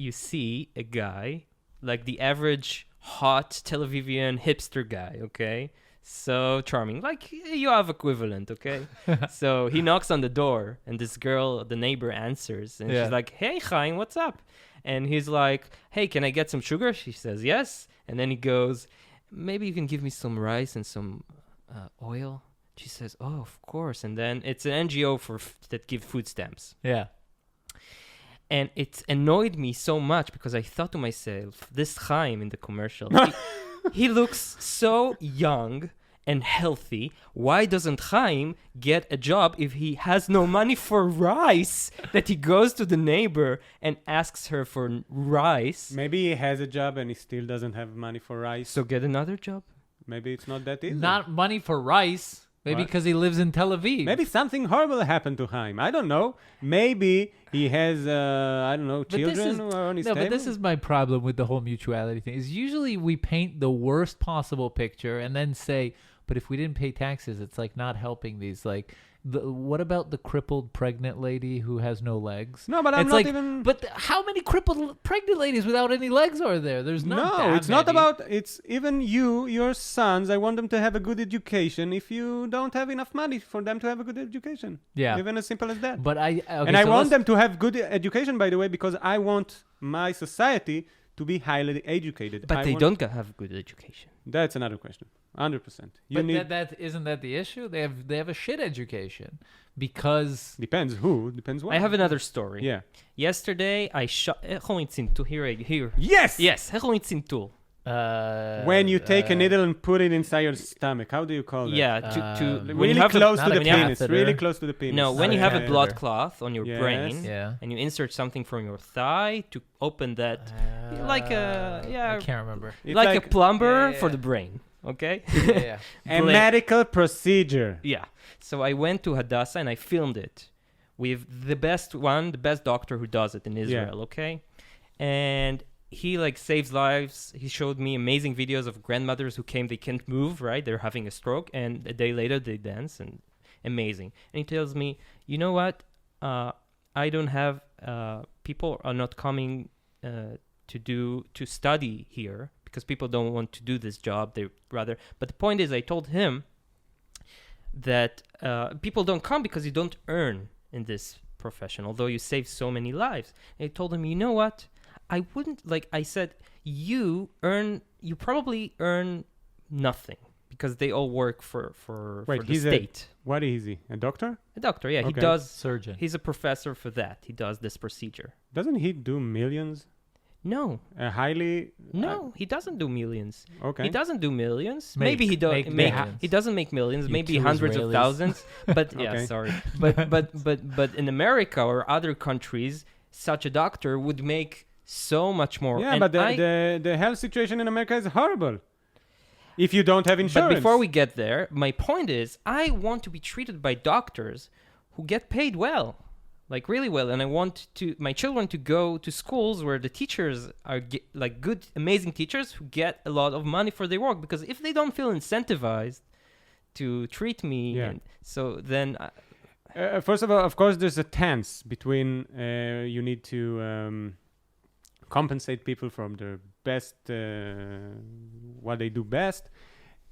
you see a guy, like the average hot Tel Avivian hipster guy, okay? So charming, like Yoav equivalent, okay? So he knocks on the door, and this girl, the neighbor, answers, and Yeah. she's like, "Hey, Chaim, what's up?" And he's like, "Hey, can I get some sugar?" She says, "Yes." And then he goes, "Maybe you can give me some rice and some oil." She says, "Oh, of course." And then it's an NGO that give food stamps. Yeah. And it annoyed me so much because I thought to myself, this Chaim in the commercial, he looks so young and healthy. Why doesn't Chaim get a job if he has no money for rice? That he goes to the neighbor and asks her for rice. Maybe he has a job and he still doesn't have money for rice. So get another job. Maybe it's not that easy. Not money for rice. Maybe What? because he lives in Tel Aviv. Maybe something horrible happened to Chaim. I don't know. Maybe he has, I don't know, But this children is- who are on his No, table. but this is my problem with the whole mutuality thing. Is usually we paint the worst possible picture and then say, but if we didn't pay taxes, it's like not helping these. Like, what about the crippled pregnant lady who has no legs? No, but I'm It's not like, even... But how many crippled pregnant ladies without any legs are there? There's not. No, that it's not many. about... It's even your sons. I want them to have a good education if you don't have enough money for them to have a good education. Yeah. Even as simple as that. But okay, and I so want let's- them to have good education, by the way, because I want my society to be highly educated. But I they want- don't have good education. That's another question. 100%. You But need... that isn't that the issue? They have a shit education because Depends who. Depends what. I have another story. Yeah. Yesterday, I shot... Here. Yes! Yes, tzimtul. When you take a needle and put it inside your stomach. How do you call that? Yeah, when Really you have close not to a the catheter. penis. Really close to the penis. No, when you Not have a a blood catheter. cloth on your Yes. brain, yeah. and you insert something from your thigh to open that, like a I can't remember. It's like a plumber Yeah, for yeah. the brain. Okay. yeah. a Bla- medical procedure. Yeah. So I went to Hadassah and I filmed it with the best doctor who does it in Israel. Okay, and he like saves lives. He showed me amazing videos of grandmothers who came, they can't move, right? They're having a stroke, and a day later they dance, and amazing. And he tells me, you know what? I don't have people are not coming to study here because people don't want to do this job. They rather. But the point is, I told him that people don't come because you don't earn in this profession, although you save so many lives. And I told him, you know what? I wouldn't, like I said, you probably earn nothing because they all work for the state. What is he? A doctor? A doctor, yeah. Okay. He does. Surgeon. He's a professor for that. He does this procedure. Doesn't he do millions? No. No, he doesn't do millions. Okay. He doesn't do millions. Make- Maybe he does. make millions. He doesn't make millions. You Maybe two hundreds Israelis. of thousands. But Okay. yeah, sorry. But in America or other countries, such a doctor would make so much more. Yeah, And but the health situation in America is horrible. If you don't have insurance. But before we get there, my point is, I want to be treated by doctors who get paid well, like really well, and I want my children to go to schools where the teachers are like good, amazing teachers who get a lot of money for their work. Because if they don't feel incentivized to treat me, Yeah. so then first of all, of course, there's a tense between you need to compensate people from their best, what they do best,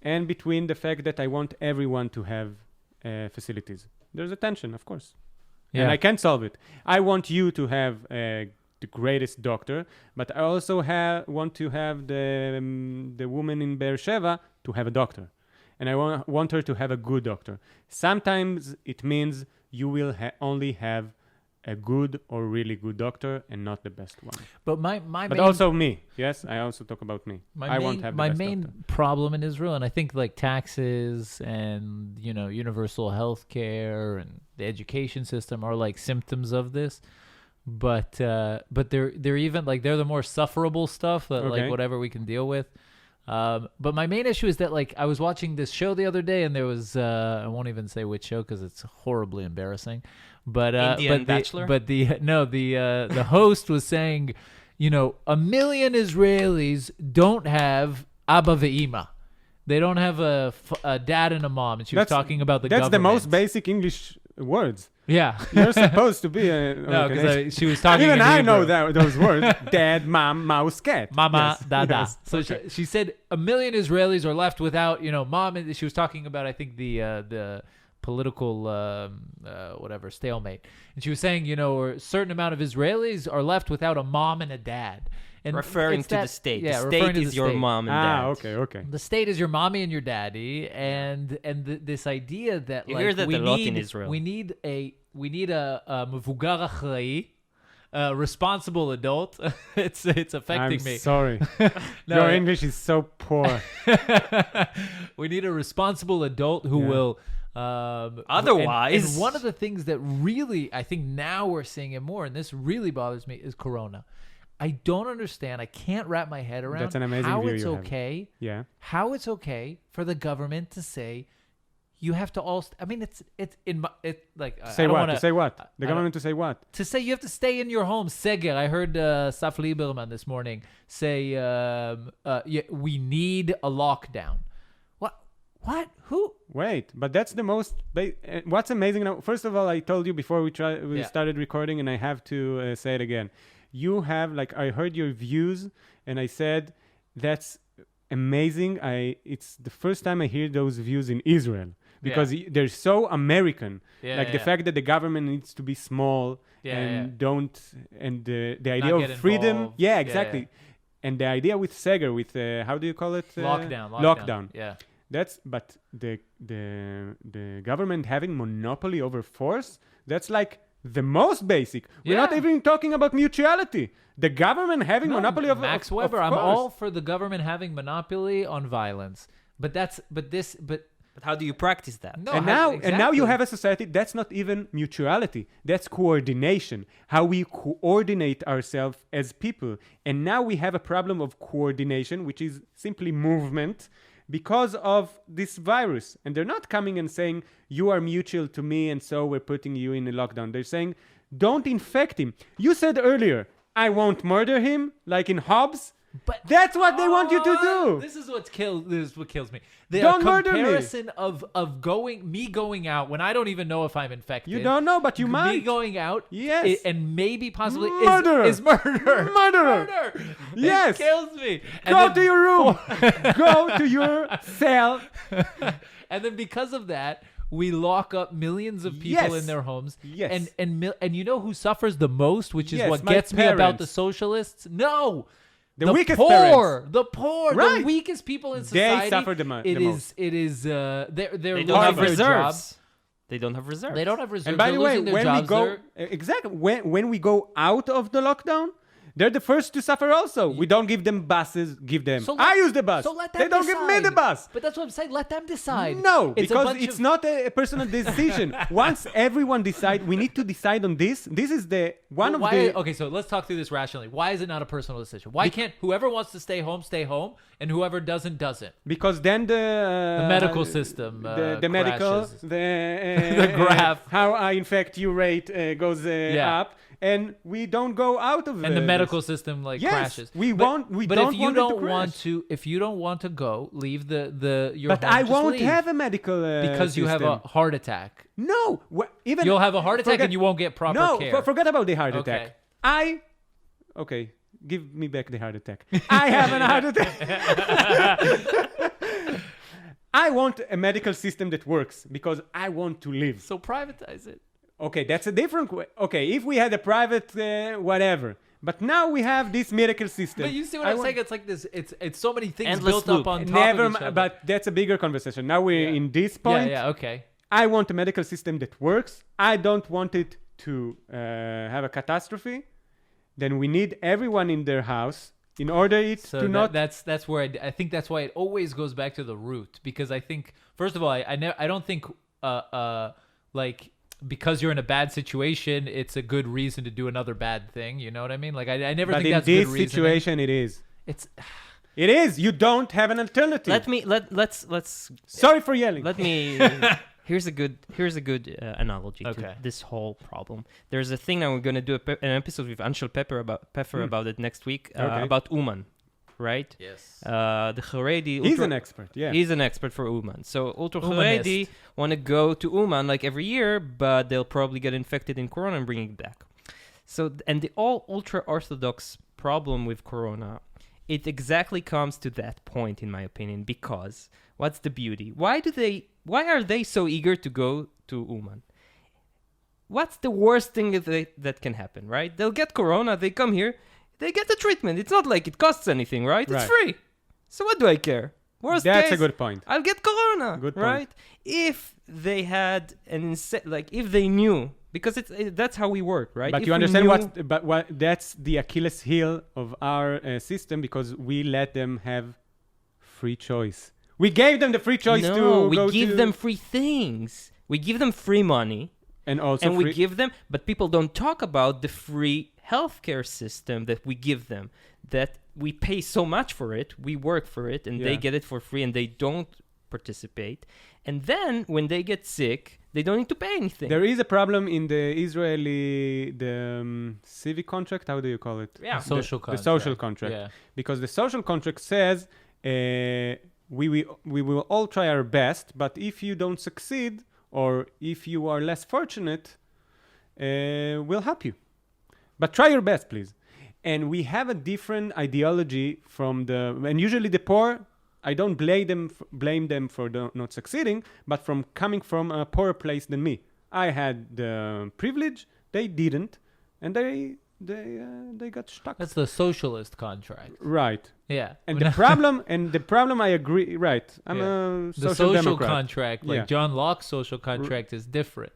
and between the fact that I want everyone to have facilities. There's a tension, of course. Yeah. And I can't solve it. I want you to have the greatest doctor, but I also want to have the woman in Beersheba to have a doctor. And I want her to have a good doctor. Sometimes it means you will only have a good or really good doctor and not the best one. But But also me. Yes, I also talk about me. I won't have the my best main doctor. problem in Israel, and I think like taxes and universal health care and the education system are like symptoms of this. But they're even like they're the more sufferable stuff that Okay. like whatever we can deal with. But my main issue is that like I was watching this show the other day and there was I won't even say which show because it's horribly embarrassing. But Indian Bachelor? The host was saying, 1 million Israelis don't have Abba ve'ima. They don't have a dad and a mom. And she was talking about the government. That's the most basic English words. Yeah. You're supposed to be a... No, because she was talking Even in I know Hebrew. those words. Dad, mom, mouse, cat. Mama, Yes, dada. yes. So she said 1 million Israelis are left without, mom. And she was talking about, I think, the political, whatever, stalemate. And she was saying, a certain amount of Israelis are left without a mom and a dad. And referring it's to the state. Yeah, The referring state to is the your state. mom and dad. Okay. The state is your mommy and your daddy, and this idea that You like hear that we a lot need in Israel. we need a מבוגר אחראי, a responsible adult. it's affecting I'm me. sorry. No, Your yeah. English is so poor. We need a responsible adult who Yeah. will. Otherwise- and one of the things that really I think now we're seeing it more, and this really bothers me, is Corona. I don't understand. I can't wrap my head around That's an amazing how view it's you have. okay. Yeah. How it's okay for the government to say you have to all. I mean, it's in my like. I Say don't what? wanna- To say what? The I don't- government to say what? to say you have to stay in your home. Seger. I heard Saf Lieberman this morning say we need a lockdown. What? Who? Wait, but that's the most... what's amazing now... First of all, I told you before we Yeah. started recording, and I have to say it again. You have, I heard your views, and I said, that's amazing. It's the first time I hear those views in Israel. Because they're so American. The fact that the government needs to be small don't... And the idea Not of get freedom... involved. Yeah, exactly. And the idea with Seger, with... how do you call it? Lockdown. Yeah. But the government having monopoly over force, that's like the most basic. We're not Yeah. even talking about mutuality. The government having monopoly over Max of Weber. I'm force. all for the government having monopoly on violence, but But how do you practice that? no. And now you have a society that's not even mutuality. That's coordination. How we coordinate ourselves as people. And now we have a problem of coordination, which is simply movement, because of this virus. And they're not coming and saying, you are mutual to me, and so we're putting you in a lockdown. They're saying, don't infect him. You said earlier, I won't murder him, like in Hobbes. But That's what they want you to do. This is what kills me. The Don't murder me. comparison of going out when I don't even know if I'm infected. You don't know, but you Me might. going out, Yes. and maybe possibly Murder. is murder. Murderer. Murder. Yes. It kills me. And Go then- to your room. Go to your cell. And then because of that, we lock up millions of people Yes. in their homes. Yes. And you know who suffers the most, which is Yes, what my gets me about parents. the socialists? No. The weakest poor, parents. the poor, Right. the weakest people in They society. suffer the most. It is. They're They don't have losing their reserves. jobs. They don't have reserves. They don't have reserves. And by They're the way, losing their when we jobs. go They're- exactly when we go out of the lockdown, they're the first to suffer. Also, we don't give them buses. Give them. So I let- use the bus. So let them they don't give me the decide. bus. But that's what I'm saying. Let them decide. No, It's a because bunch it's of- not a personal decision. Once everyone decide, we need to decide on this. This is the one But of why, the. okay, so let's talk through this rationally. Why is it not a personal decision? Why can't whoever wants to stay home, and whoever doesn't? Because then The medical system the medical, crashes. the graph. how I infect you rate goes Yeah. up, and we don't go out of And the this. medical system Yes, crashes. we But- won't- we but don't if you want it to don't want crash. to, if you don't want to go, leave your. But home, I just won't leave. have a medical because you have a system. heart attack. No, even You'll have a heart attack forget- and you won't get proper no, care. forget about the heart Okay. attack. Okay, give me back the heart attack. I have a heart attack. I want a medical system that works because I want to live. So privatize it. Okay, that's a different way. Okay, if we had a private whatever, but now we have this medical system. But you see what I I'm want- saying? It's like this. It's so many things Endless built loop. up on top Never, of each other. but that's a bigger conversation. Now we're Yeah. in this point. yeah, okay. I want a medical system that works. I don't want it to have a catastrophe. Then we need everyone in their house in order it So to not. that's where I think that's why it always goes back to the root, because I think first of all I don't think like because you're in a bad situation it's a good reason to do another bad thing. You know what I mean? Like I never But think in that's this good reasoning. situation, it is. It's It is. You don't have an alternative. Let's Sorry for yelling. let me here's a good analogy Okay. to this whole problem. There's a thing that we're going to do an episode with Anshel Pepper about it next week Okay. about Uman, right? yes. The Haredi He's an expert. Yeah. He's an expert for Uman. So Ultra Umanist. Haredi want to go to Uman like every year, but they'll probably get infected in Corona and bring it back. So and the all ultra orthodox problem with Corona, it exactly comes to that point in my opinion, because what's the beauty? Why are they so eager to go to Uman? What's the worst thing that can happen, right? They'll get Corona, they come here, they get the treatment. It's not like it costs anything, right? It's Right. free. So what do I care? Worst That's case, a good point. I'll get Corona, Good point. right? If they had if they knew, because that's how we work, right? But If you we understand knew- what that's the Achilles heel of our system, because we let them have free choice. We gave them the free choice to we go give to, them free things. We give them free money, and also and free, we give them. But people don't talk about the free healthcare system that we give them. That we pay so much for it, we work for it, and they Yeah. get it for free, and they don't participate. And then when they get sick, they don't need to pay anything. There is a problem in the Israeli civic contract. How do you call it? Yeah. Social The social contract. Yeah. Because the social contract says we will all try our best, but if you don't succeed or if you are less fortunate, we'll help you. But try your best, please. And we have a different ideology from and usually the poor, I don't blame them for not succeeding, but from coming from a poorer place than me. I had the privilege, they didn't, and they got stuck. That's the socialist contract. Right. Yeah. And the problem, I agree. Right. I'm Yeah. a The social democrat. contract, like Yeah. John Locke's social contract is different,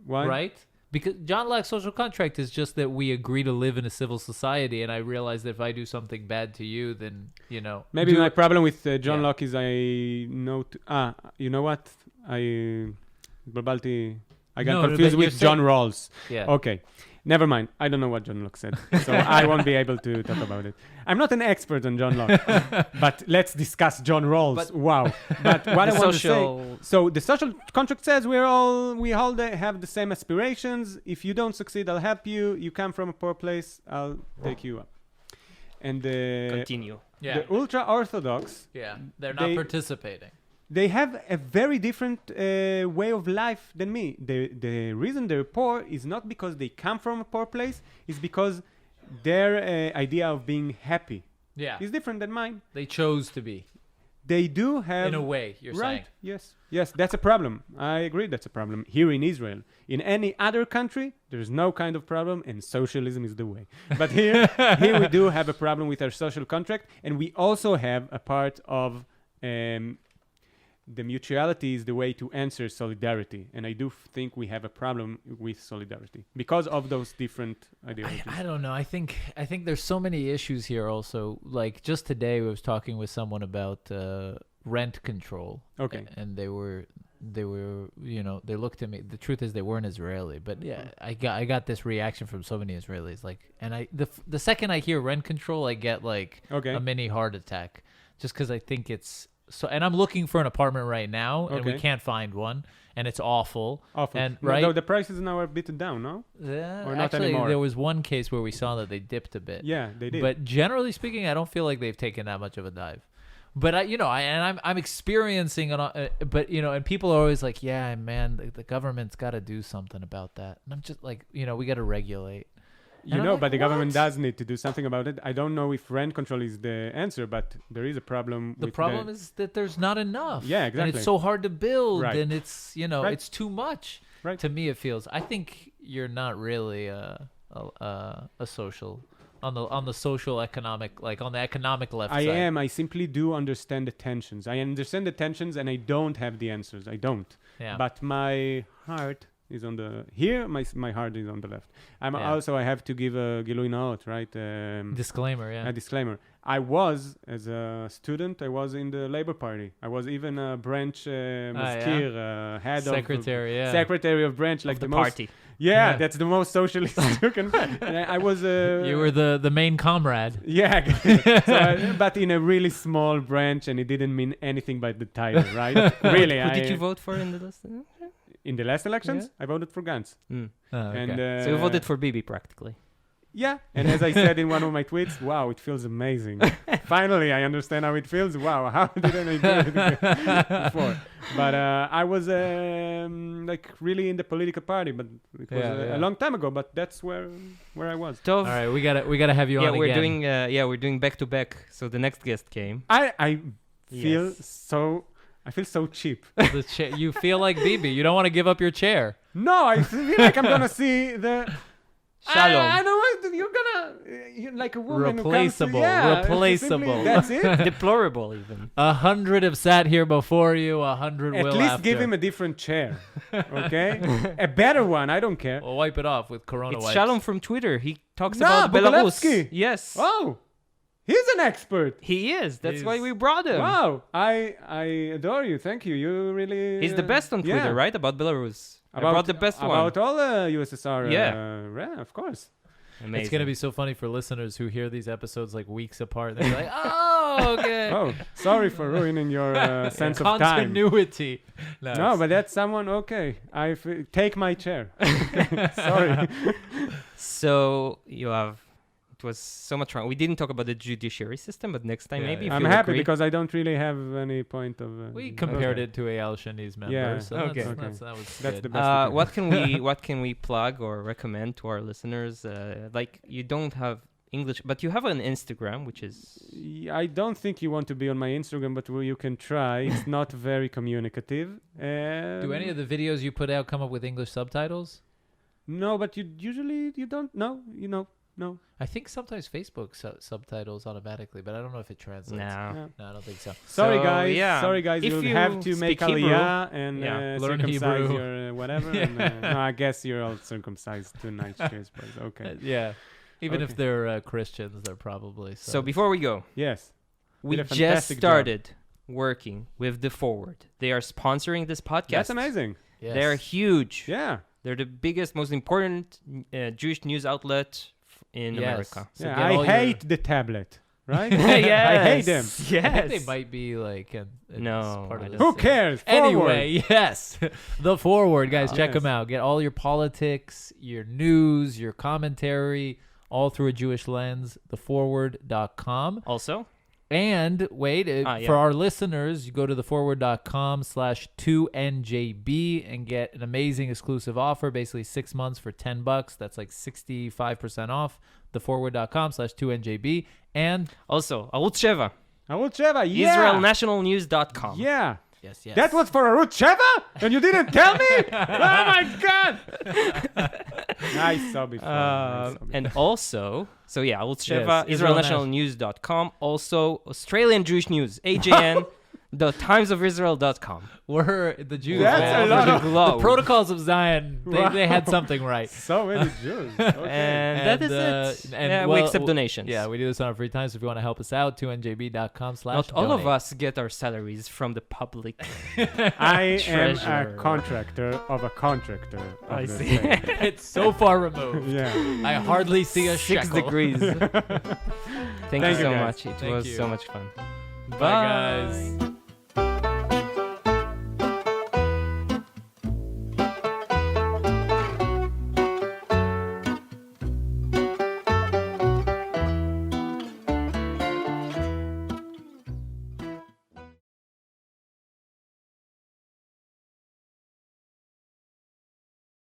Why? right? Because John Locke's social contract is just that we agree to live in a civil society, and I realize that if I do something bad to you, then, you know. Maybe my problem with John Yeah. Locke is I know. You know what? I got No, confused but with you're John saying- Rawls. Yeah. Okay. Never mind. I don't know what John Locke said, so I won't be able to talk about it. I'm not an expert on John Locke, but let's discuss John Rawls. Wow. But what I The want to say. social- So the social contract says we all have the same aspirations. If you don't succeed, I'll help you. You come from a poor place, I'll take you up. And Continue. Yeah. the ultra orthodox, Yeah. They're not they- participating. they have a very different way of life than me. The reason they're poor is not because they come from a poor place, it's because their idea of being happy Yeah. is different than mine. They chose to be. they do have... In a way, you're right. saying. Yes, that's a problem. I agree that's a problem here in Israel. In any other country, there's no kind of problem, and socialism is the way. But here we do have a problem with our social contract, and we also have a part of the mutuality is the way to answer solidarity. And I do think we have a problem with solidarity because of those different ideologies. I don't know. I think there's so many issues here also. Like just today I was talking with someone about rent control. Okay. And they were, they looked at me. The truth is they weren't Israeli, but yeah, I got this reaction from so many Israelis. Like, and the second I hear rent control, I get like a mini heart attack just because I think it's, so, and I'm looking for an apartment right now, and we can't find one, and it's awful. And right, no, the prices now are beaten down, no? Or not actually, anymore. there was one case where we saw that they dipped a bit. Yeah, they did. But generally speaking, I don't feel like they've taken that much of a dive. But I'm experiencing it. But and people are always like, yeah, man, the government's got to do something about that. And I'm just like, we got to regulate. But the government does need to do something about it. I don't know if rent control is the answer, but there is a problem. The problem is that there's not enough. Yeah, exactly. And it's so hard to build, Right. and it's it's too much. Right. To me, it feels. I think you're not really a social on the social economic, like on the economic left I side. am. I simply do understand the tensions. I understand the tensions, and I don't have the answers. I don't. Yeah. But my heart is on the here. My heart is on the left. I'm also. I have to give a gilui naot, right? Disclaimer, yeah. A disclaimer. I was, as a student, I was in the Labor Party. I was even a branch mazkir, head secretary, of secretary of branch, like the most party. Yeah, that's the most socialist you can. And I was. You were the main comrade. Yeah, but in a really small branch, and it didn't mean anything by the title, right? Really. Who did you vote for in the last? In the last elections, I voted for Gantz. Mm. Oh, okay. And So you voted for Bibi practically. Yeah, and as I said in one of my tweets, wow, it feels amazing. Finally, I understand how it feels. Wow, how didn't I do it before? But I was like really in the political party, but it was a long time ago. But that's where I was. Tov. All right, we gotta have you on again. We're doing back to back. So the next guest came. I feel so. I feel so cheap. You feel like Bibi. You don't want to give up your chair. No, I feel like I'm gonna see the. Shalom. I know what you're gonna. Like a woman Replaceable. who comes to, Replaceable. That's it. Deplorable even. 100 have sat here before you. 100 will At least after. give him a different chair, okay? A better one. I don't care. We'll wipe it off with Corona It's wipes. Shalom from Twitter. He talks about Belarus. Bogolepsky. Yes. Oh, he's an expert. He is. That's why we brought him. Wow, I adore you. Thank you. You really. He's the best on Twitter, right? About Belarus. I brought the best one. About all USSR. Yeah, of course. Amazing. It's gonna be so funny for listeners who hear these episodes like weeks apart. They're like, "Oh, okay." Oh, sorry for ruining your sense of time. Continuity. No, but that's someone. Okay, take my chair. Sorry. So Yoav, it was so much fun. We didn't talk about the judiciary system, but next time maybe. I'm happy because I don't really have any point of. We compared it to Eyal Shani's member. Yeah. So that's the best. What can we plug or recommend to our listeners? Like you don't have English, but you have an Instagram, which is. I don't think you want to be on my Instagram, but you can try. It's not very communicative. Do any of the videos you put out come up with English subtitles? No, but you don't. No. I think sometimes Facebook subtitles automatically, but I don't know if it translates. No, I don't think so. Sorry, So, guys. yeah. Sorry, guys. If You'll you have to make speak aliyah and Learn circumcise Hebrew. your whatever. And, no, I guess you're all circumcised tonight. Cheers, boys. Okay. Yeah. Even if Okay. they're Christians, they're probably. So before we go, Yes. we Did a just fantastic started working with The Forward. They are sponsoring this podcast. That's amazing. Yes. They're huge. Yeah. They're the biggest, most important Jewish news outlet in America. So Yeah, get I all hate the tablet. Right? Yes. I hate them. I Yes. think they might be like No, part I of don't the Who same. cares? Forward. Anyway, yes, The Forward, guys, check Yes. them out. Get all your politics, your news, your commentary, all through a Jewish lens. theforward.com. Also, And wait, for our listeners, you go to theforward.com/2NJB and get an amazing exclusive offer, basically 6 months for $10. That's like 65% off. Theforward.com/2NJB. And ערוץ 7. Arutz Sheva, yeah. IsraelNationalNews.com. Yeah. Yes, yes. That was for Arutz Sheva? And you didn't tell me? Oh my God. I saw before. And also, so yeah, Arutz Sheva, Yes, IsraelNationalNews.com. Also, Australian Jewish News, AJN. TheTimesOfIsrael.com. We're the Jews. That's man. a lot the, of- the protocols of Zion. They had something right. So many Jews. Okay. And that is it. And Yeah, we accept donations. Yeah, we do this on our free time. So if you want to help us out, 2njb.com/. Not all of us get our salaries from the public. I am a Treasure. contractor of a contractor. Of I the see. state. It's so far removed. Yeah. I hardly see a 6 shekel. degrees. Thank you you, so guys. much. It Thank was you. so much fun. Bye, guys.